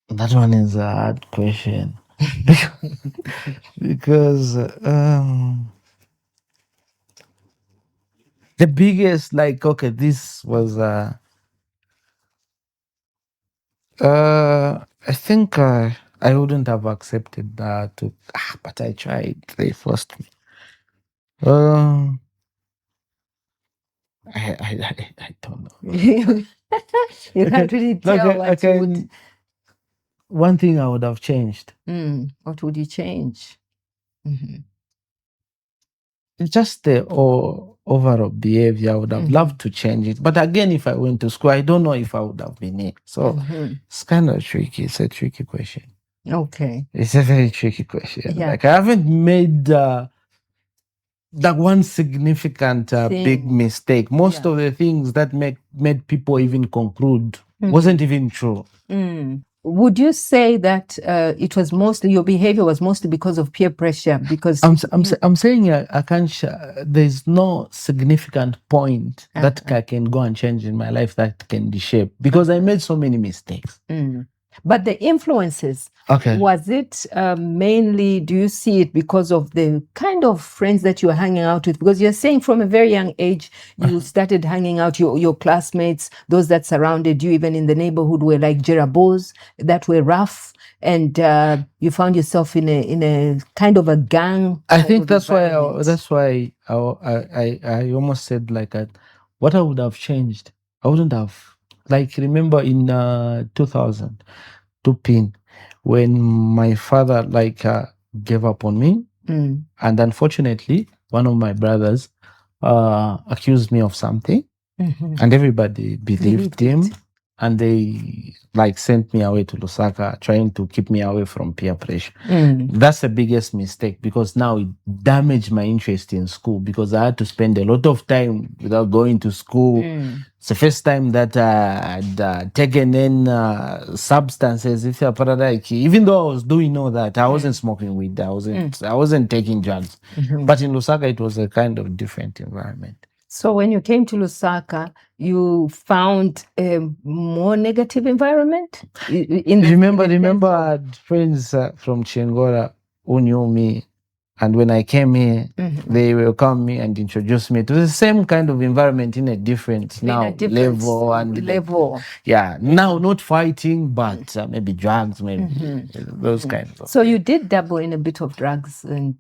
D: That one is a hard question. Because the biggest, this was I think I wouldn't have accepted that, but I tried. They forced me. I don't know.
B: You can't really tell what you would.
D: One thing I would have changed.
B: What would you change?
D: Just the overall behavior. I would have loved to change it. But again, if I went to school, I don't know if I would have been it. So it's kind of tricky. It's a tricky question.
B: Okay.
D: It's a very tricky question.
B: Yeah.
D: I haven't made that one significant big mistake. Most of the things that made people even conclude wasn't even true.
B: Would you say that it was mostly, your behavior was mostly because of peer pressure? Because
D: I'm saying I can't. There's no significant point that I can go and change in my life that can be shaped, because I made so many mistakes.
B: But the influences,
D: Okay.
B: was it mainly, do you see it because of the kind of friends that you were hanging out with? Because you're saying from a very young age, you started hanging out, your classmates, those that surrounded you, even in the neighborhood, were like Jerabos that were rough, and you found yourself in a kind of a gang.
D: I
B: kind
D: think
B: of
D: that's why
B: environment.
D: I almost said like what I would have changed. I wouldn't have, like, remember in 2000 to pin when my father gave up on me,
B: Mm.
D: and unfortunately one of my brothers accused me of something,
B: Mhm.
D: and everybody believed
B: Believed
D: him,
B: it.
D: and they like sent me away to Lusaka, trying to keep me away from peer pressure.
B: Mm.
D: That's the biggest mistake, because now it damaged my interest in school, because I had to spend a lot of time without going to school.
B: Mm.
D: It's the first time that I'd taken in substances. If you're like, even though I was doing all that, I wasn't smoking weed. I wasn't taking drugs.
B: Mhm.
D: But in Lusaka, it was a kind of different environment.
B: So when you came to Lusaka, you found a more negative environment?
D: Remember, I had friends from Chingora who knew me, and when I came here, they welcomed me and introduced me to the same kind of environment in a different level and
B: level.
D: yeah. Now not fighting, but maybe drugs, maybe those kinds of.
B: So you did dabble in a bit of drugs and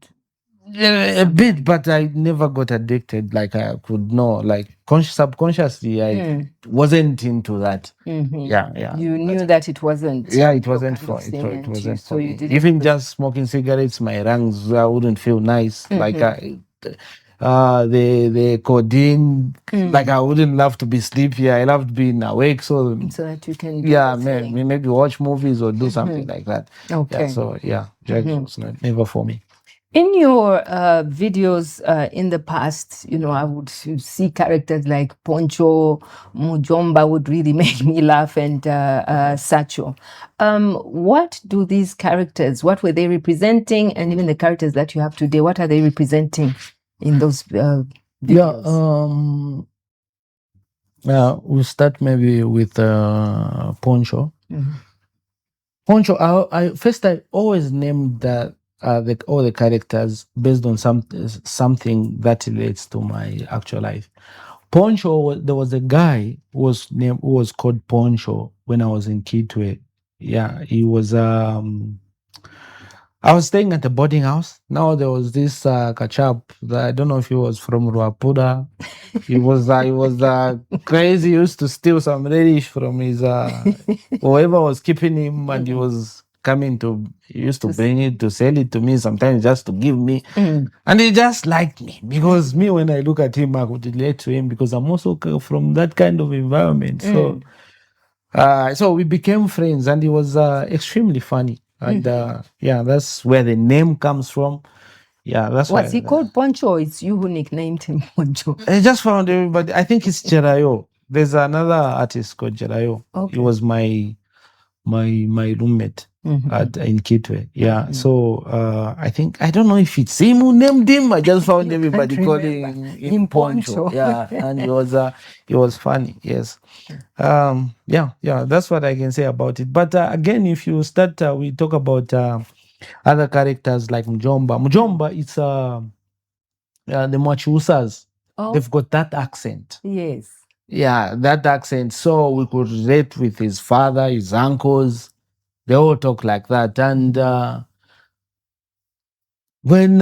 D: Yeah, a bit, but I never got addicted. Like I could know, like subconsciously, I wasn't into that. Yeah.
B: you knew that it wasn't.
D: Yeah, it
B: your
D: wasn't
B: kind of
D: for it.
B: thing,
D: It
B: and
D: wasn't
B: so
D: for
B: you
D: me.
B: didn't
D: Even just smoking cigarettes, my lungs, I wouldn't feel nice. Like the codeine, like I wouldn't love to be sleepy. I loved being awake. So
B: that you can do
D: yeah,
B: the thing.
D: maybe watch movies or do something like that.
B: Okay.
D: Yeah, so yeah, drugs was never for me.
B: In your videos in the past, I would see characters like Poncho, Mujomba would really make me laugh, and Sacho. What do these characters, what were they representing? And even the characters that you have today, what are they representing in those videos?
D: We'll start maybe with Poncho. Poncho, I always named that all the characters based on something that relates to my actual life. Poncho, there was a guy who was called Poncho when I was in Kitwe. Yeah, he was I was staying at a boarding house. Now there was this kachap that I don't know if he was from Ruapuda. He was crazy. He used to steal some radish from his whoever was keeping him, and he used to bring it to sell it to me, sometimes just to give me. And he just liked me, because me, when I look at him, I could relate to him, because I'm also from that kind of environment. So we became friends, and he was extremely funny. And yeah, that's where the name comes from. Yeah, that's why.
B: Was he called Poncho, or it's you who nicknamed him Poncho?
D: I just found everybody. I think it's Jerayo. There's another artist called Jerayo. He was my roommate in Kitwe. Yeah. So I don't know if it's him who named him. I just found everybody calling him Poncho. Yeah, and he was funny. Yes. Yeah. That's what I can say about it. But again, if you start, we talk about other characters like Mjomba. Mjomba, it's the Mwachusas. They've got that accent.
B: Yes.
D: Yeah, that accent. So we could relate with his father, his uncles. They all talk like that. And when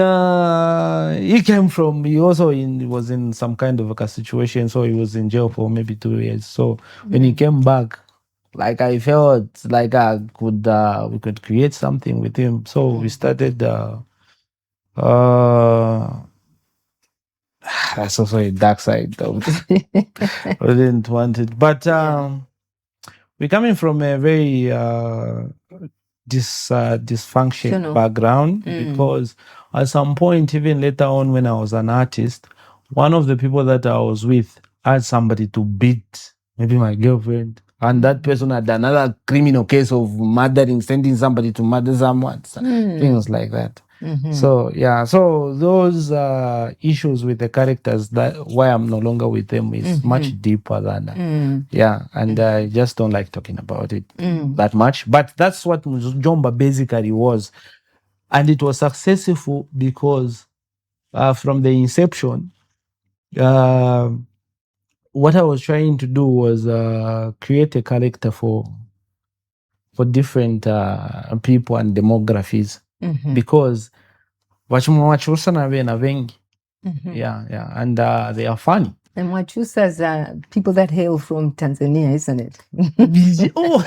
D: he came from, he also was in some kind of a situation. So he was in jail for maybe 2 years. So when he came back, like I felt like we could create something with him. So we started. That's also a dark side, though. I didn't want it, but we're coming from a very dysfunction background, because at some point, even later on, when I was an artist, one of the people that I was with had somebody to beat, maybe my girlfriend, and that person had another criminal case of murdering, sending somebody to murder someone, things like that. So yeah, so those issues with the characters, that why I'm no longer with them is much deeper than and I just don't like talking about it that much. But that's what Jomba basically was, and it was successful because from the inception, what I was trying to do was create a character for different people and demographies, because wachusana vena vengi. Yeah, and they are funny.
B: And Wachusas are people that hail from Tanzania, isn't it?
D: Oh,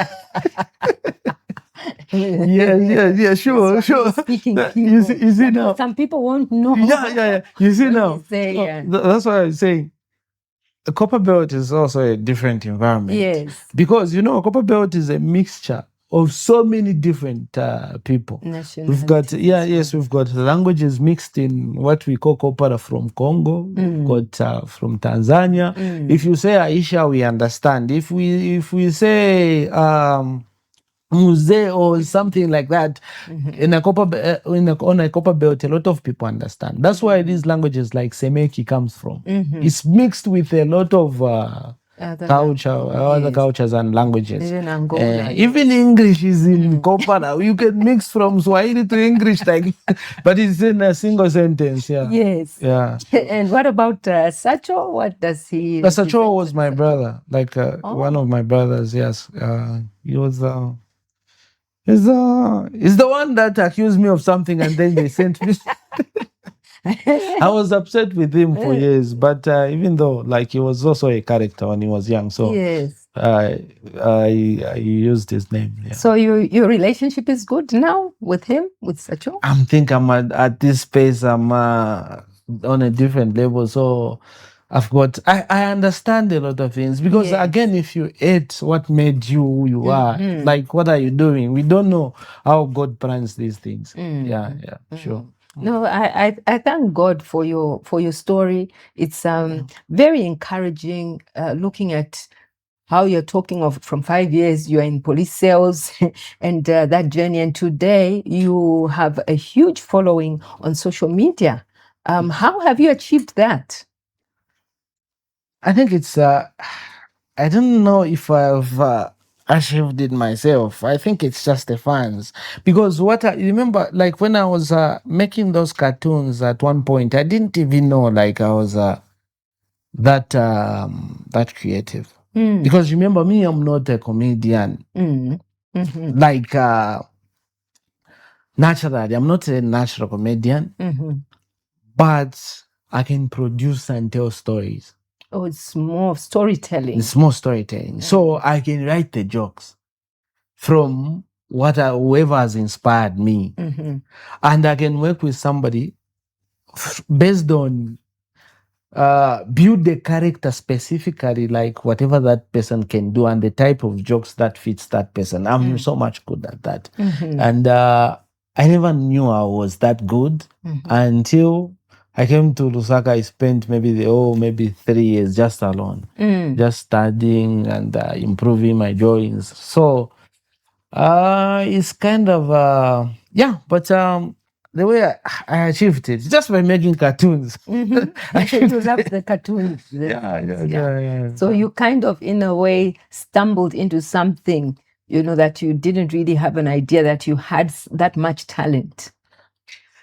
D: yeah, sure.
B: Speaking
D: You see now.
B: Some people won't know.
D: Yeah. You see now.
B: you say, yeah.
D: That's why I'm saying. Copperbelt is also a different environment.
B: Yes.
D: Because, Copperbelt is a mixture of so many different people. We've got, we've got languages mixed in what we call Kopara from Congo, we've got from Tanzania. If you say Aisha, we understand. If we say Muse or something like that, on a Copperbelt, a lot of people understand. That's why these languages like Semeki comes from. It's mixed with a lot of other cultures and languages.
B: Even Angola.
D: Even English is in Kopara. You can mix from Swahili to English, but it's in a single sentence. Yeah.
B: Yes.
D: Yeah.
B: And what about Sacho? What does he?
D: Sacho was my brother, one of my brothers. Yes, he was. He's the one that accused me of something and then they sent me. I was upset with him for years, but even though he was also a character when he was young, so
B: yes,
D: I used his name. Yeah.
B: So your relationship is good now with him, with Sacho?
D: I think I'm at this space. I'm on a different level, so I've got. I understand a lot of things because again, if you ate what made you who you are, what are you doing? We don't know how God plans these things. Yeah, sure.
B: No, I thank God for your story. It's very encouraging. Looking at how you're talking of from 5 years, you're in police cells and that journey, and today you have a huge following on social media. How have you achieved that?
D: I think it's, I don't know if I've achieved it myself. I think it's just the fans. Because you remember, when I was making those cartoons at one point, I didn't even know, I was that creative. Because remember me, I'm not a comedian. Naturally, I'm not a natural comedian. But I can produce and tell stories.
B: Oh, it's more storytelling.
D: It's more storytelling. So I can write the jokes from whoever has inspired me. And I can work with somebody based on build the character specifically, whatever that person can do and the type of jokes that fits that person. I'm so much good at that. And I never knew I was that good until I came to Lusaka. I spent maybe 3 years just alone, just studying and improving my drawings. So it's kind of but the way I achieved it just by making cartoons.
B: You love the cartoons.
D: Yeah.
B: So you kind of, in a way, stumbled into something, that you didn't really have an idea that you had that much talent.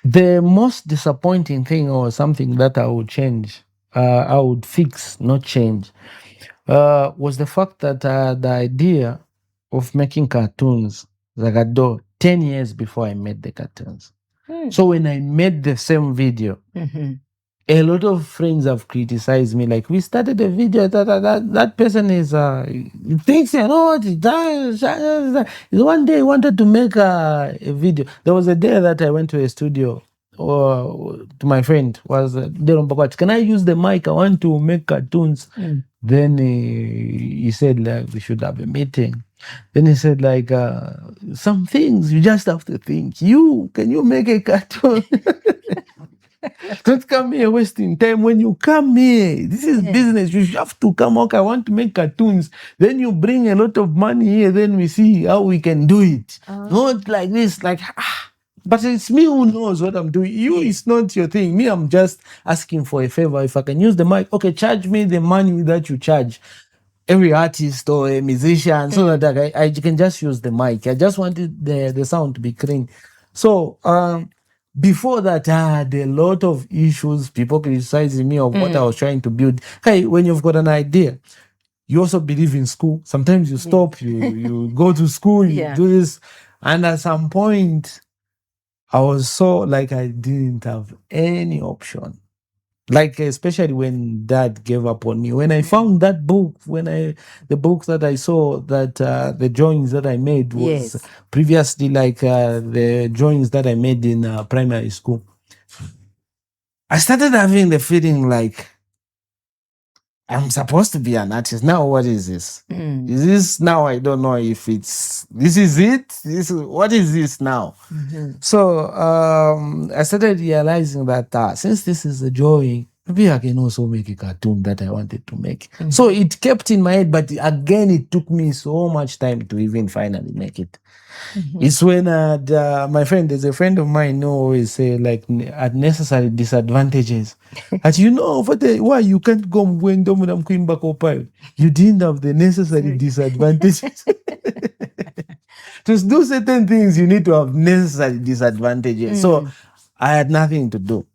D: The most disappointing thing, or something that I would change, I would fix, not change, was the fact that the idea of making cartoons, Zakado, 10 years before I made the cartoons. So when I made the same video, a lot of friends have criticized me, we started a video, that person is, thinks, one day he wanted to make a video. There was a day that I went to a studio, to my friend, was can I use the mic? I want to make cartoons. Then he said, we should have a meeting. Then he said, some things you just have to think. Can you make a cartoon? Don't come here wasting time. When you come here, this is business. You have to come. Okay, I want to make cartoons. Then you bring a lot of money here. Then we see how we can do it. Not like this. But it's me who knows what I'm doing. You, it's not your thing. Me, I'm just asking for a favor. If I can use the mic, okay, charge me the money that you charge every artist or a musician, so that I can just use the mic. I just wanted the sound to be clean. So before that, I had a lot of issues, people criticizing me of what I was trying to build. Okay, when you've got an idea, you also believe in school. Sometimes you stop, you go to school, you do this. And at some point, I was so like I didn't have any option. Like especially when Dad gave up on me. When I found that book, the book that I saw, that the drawings that I made was previously like the drawings that I made in primary school. I started having the feeling like I'm supposed to be an artist. Now what is this? Is this now? I don't know if this is it. What is this now? So I started realizing that since this is a drawing, maybe I can also make a cartoon that I wanted to make. So it kept in my head, but again, it took me so much time to even finally make it. It's when my friend, there's a friend of mine who always say like unnecessary disadvantages. But why you can't go when you didn't have the necessary disadvantages. To do certain things, you need to have necessary disadvantages. So I had nothing to do.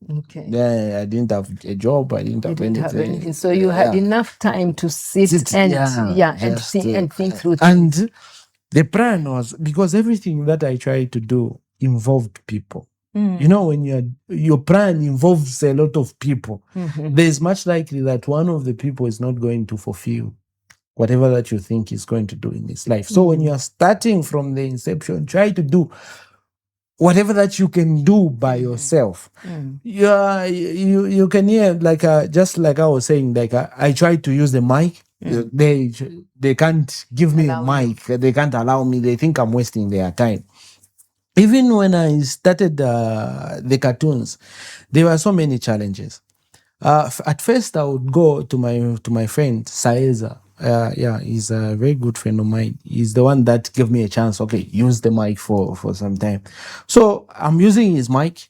B: Okay.
D: Yeah, I didn't have a job. I didn't have anything.
B: So you had enough time to sit and think through things.
D: And the plan was, because everything that I tried to do involved people. When your plan involves a lot of people, there's much likely that one of the people is not going to fulfill whatever that you think is going to do in his life. So when you are starting from the inception, try to do whatever that you can do by yourself. You can hear, like just like I was saying, like I tried to use the mic. They can't give me a mic. They can't allow me. They think I'm wasting their time. Even when I started the cartoons, there were so many challenges. At first, I would go to my friend Saeza. He's a very good friend of mine. He's the one that gave me a chance. Okay, use the mic for some time. So I'm using his mic.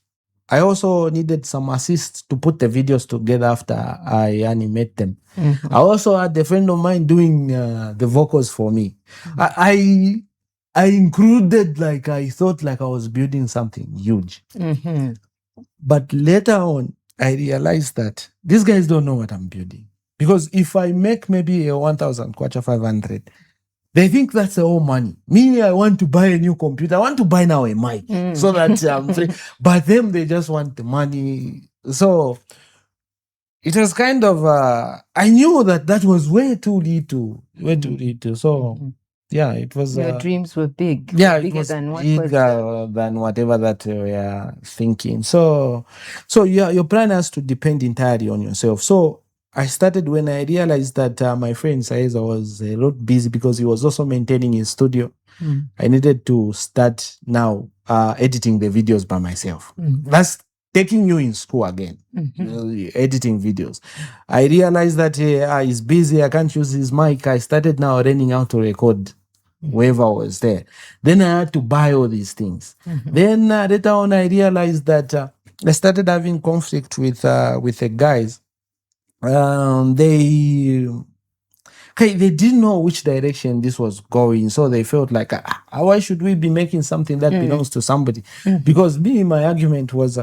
D: I also needed some assist to put the videos together after I animate them. I also had a friend of mine doing the vocals for me. I included, like, I thought like I was building something huge. But later on, I realized that these guys don't know what I'm building. Because if I make maybe a 1,000 kwacha 500, they think that's all money. Me, I want to buy a new computer. I want to buy now a mic so that I'm free. But them, they just want the money. So it was kind of, I knew that was way too little. So yeah, it was.
B: Your dreams were big.
D: Yeah,
B: bigger
D: it was
B: than what
D: bigger than whatever that we are thinking. So your plan has to depend entirely on yourself. So I started when I realized that my friend Saeza was a lot busy because he was also maintaining his studio. I needed to start now editing the videos by myself. That's taking you in school again, editing videos. I realized that he's busy. I can't use his mic. I started now learning how to record whoever was there. Then I had to buy all these things. Then later on, I realized that I started having conflict with the guys. They didn't know which direction this was going, so they felt like, why should we be making something that belongs to somebody? Because my argument was,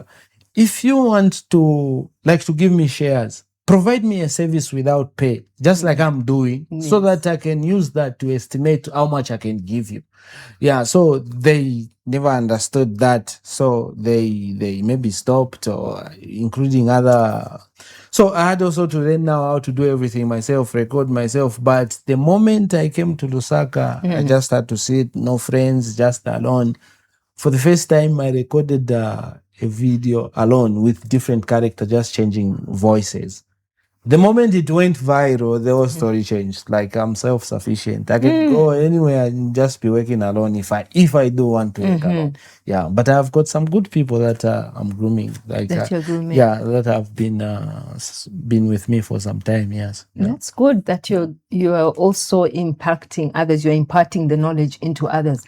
D: if you want to give me shares, provide me a service without pay, just like I'm doing, so that I can use that to estimate how much I can give you. Yeah, so they never understood that, so they maybe stopped, or including other. So I had also to learn now how to do everything myself, record myself. But the moment I came to Lusaka, I just had to sit, no friends, just alone. For the first time, I recorded a video alone with different characters, just changing voices. The moment it went viral, the whole story changed. Like, I'm self-sufficient. I can go anywhere and just be working alone if I do want to work alone. Yeah, but I've got some good people that I'm grooming. Like,
B: That you're grooming.
D: yeah, that have been with me for some time. Yes. Yeah.
B: That's good that you are also impacting others. You're imparting the knowledge into others.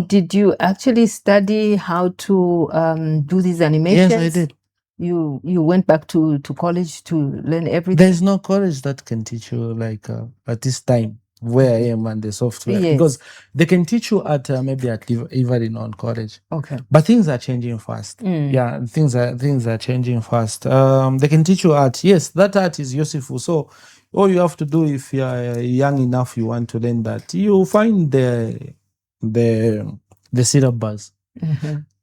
B: Did you actually study how to do these animations?
D: Yes, I did.
B: You went back to college to learn everything.
D: There's no college that can teach you like at this time where I am and the software,
B: Yes.
D: because they can teach you at maybe at Everin on college.
B: Okay.
D: But things are changing fast. Yeah, things are changing fast. They can teach you art. Yes, that art is useful. So all you have to do, if you are young enough, you want to learn that, you find the syllabus.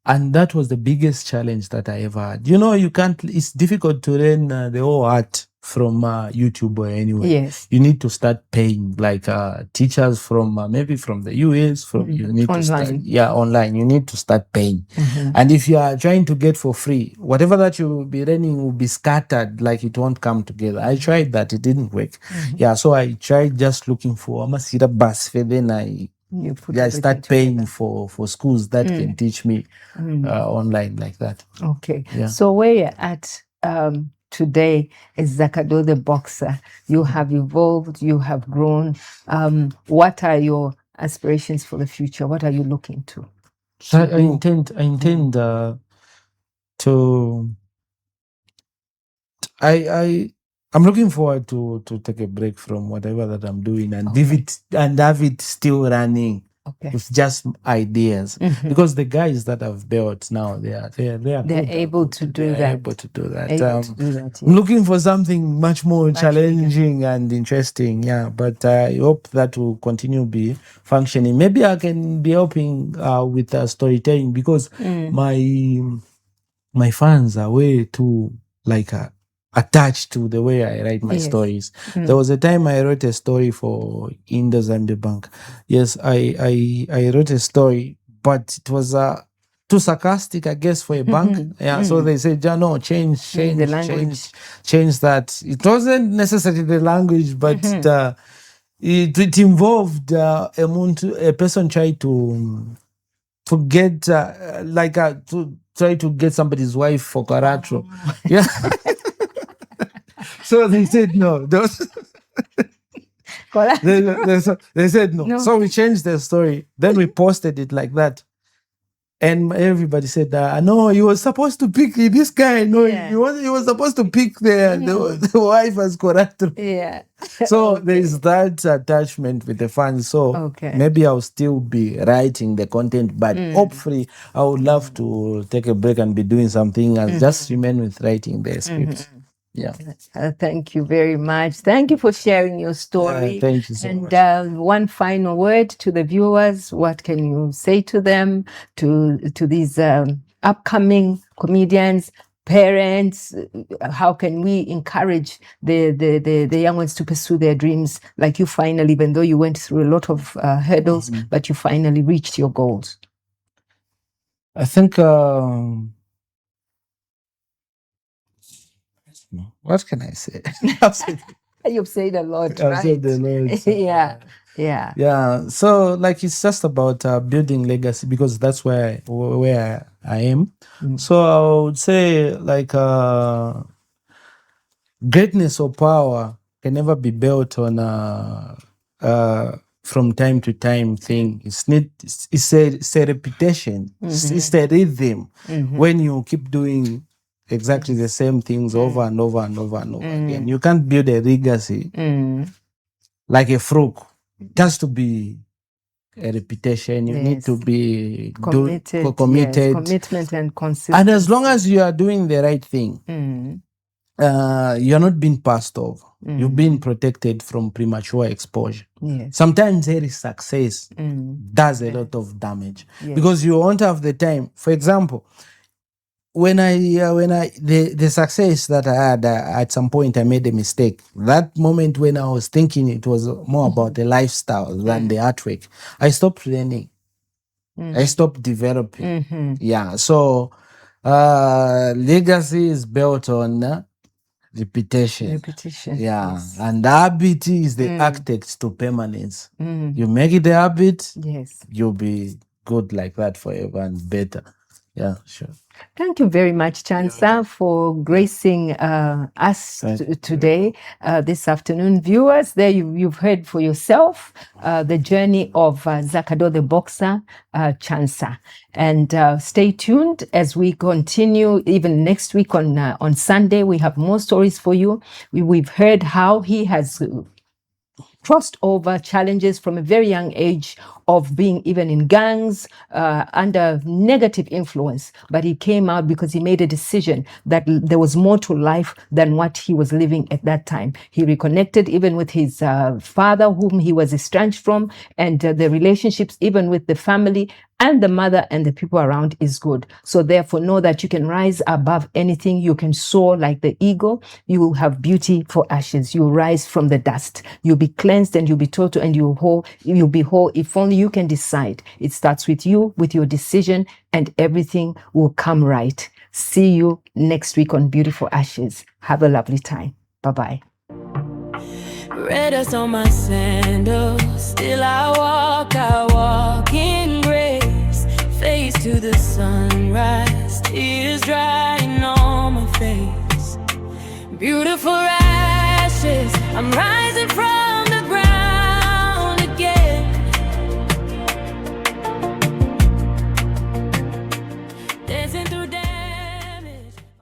D: And that was the biggest challenge that I ever had. You can't, it's difficult to learn the whole art from YouTube or anywhere.
B: Yes.
D: You need to start paying, like teachers from maybe from the US, you need to start, online. You need to start paying. And if you are trying to get for free, whatever that you will be learning will be scattered, like it won't come together. I tried that, it didn't work. Yeah, so I tried just looking for a syllabus, then I start paying for schools that can teach me online like that.
B: Okay.
D: Yeah.
B: So where you're at today is Zakado the boxer. You have evolved, you have grown. What are your aspirations for the future? What are you looking to?
D: I intend to I'm looking forward to take a break from whatever that I'm doing and have it still running.
B: Okay.
D: It's just ideas, because the guys that I've built now, they're
B: able to do that.
D: I'm looking for something much more challenging and interesting. Yeah, but I hope that will continue be functioning. Maybe I can be helping with storytelling, because my fans are way too attached to the way I write my stories. There was a time I wrote a story for Indo-Zambia Bank. Yes, I wrote a story, but it was too sarcastic, I guess, for a bank. Yeah, so they said, no, change
B: the language.
D: Change that. It wasn't necessarily the language, but it involved a person trying to get to try to get somebody's wife for Karatro. Yeah. So they said no. They said no. So we changed the story. Then we posted it like that. And everybody said, no, you were supposed to pick this guy. No, you was supposed to pick the wife as Koratro.
B: Yeah.
D: So there is that attachment with the fans. So maybe I'll still be writing the content, but hopefully I would love to take a break and be doing something and just remain with writing the scripts. Yeah.
B: Thank you very much. Thank you for sharing your story.
D: Thank you so much.
B: And one final word to the viewers. What can you say to them, to these upcoming comedians, parents? How can we encourage the young ones to pursue their dreams like you finally, even though you went through a lot of hurdles, but you finally reached your goals?
D: I think... what can I say?
B: You've said a lot,
D: I've
B: right?
D: said a lot.
B: Yeah.
D: So it's just about building legacy, because that's where I am. So I would say greatness or power can never be built on from time to time thing. It's a repetition. It's a rhythm. When you keep doing exactly the same things over and over and over and over again, you can't build a legacy like a frog. It has to be a repetition. You need to be committed.
B: Commitment and consistency.
D: And as long as you are doing the right thing, you're not being passed over. You're being protected from premature exposure.
B: Yes.
D: Sometimes there is success does a lot of damage because you won't have the time. For example, when the success that I had, at some point I made a mistake. That moment when I was thinking it was more about the lifestyle than the artwork, I stopped learning. I stopped developing. Yeah. So legacy is built on
E: repetition.
B: Repetition.
E: Yeah,
B: Yes.
E: and the habit is the architect to permanence.
B: Mm.
E: You make it a habit,
B: Yes.
E: you'll be good like that forever and better. Yeah, sure.
B: Thank you very much, Chansa, for gracing us today, this afternoon. Viewers, there you've heard for yourself the journey of Zakado the boxer, Chansa. And stay tuned as we continue. Even next week on Sunday, we have more stories for you. We've heard how he has crossed over challenges from a very young age of being even in gangs, under negative influence. But he came out because he made a decision that there was more to life than what he was living at that time. He reconnected even with his father, whom he was estranged from, and the relationships even with the family and the mother and the people around is good. So therefore, know that you can rise above anything. You can soar like the eagle. You will have beauty for ashes. You rise from the dust. You'll be cleansed and you'll be total and you'll be whole. If only you can decide. It starts with you, with your decision, and everything will come right. See you next week on Beautiful Ashes. Have a lovely time. Bye-bye.
A: Red dust on my sandals, still I walk in grace. Face to the sunrise, tears drying on my face. Beautiful ashes, I'm rising from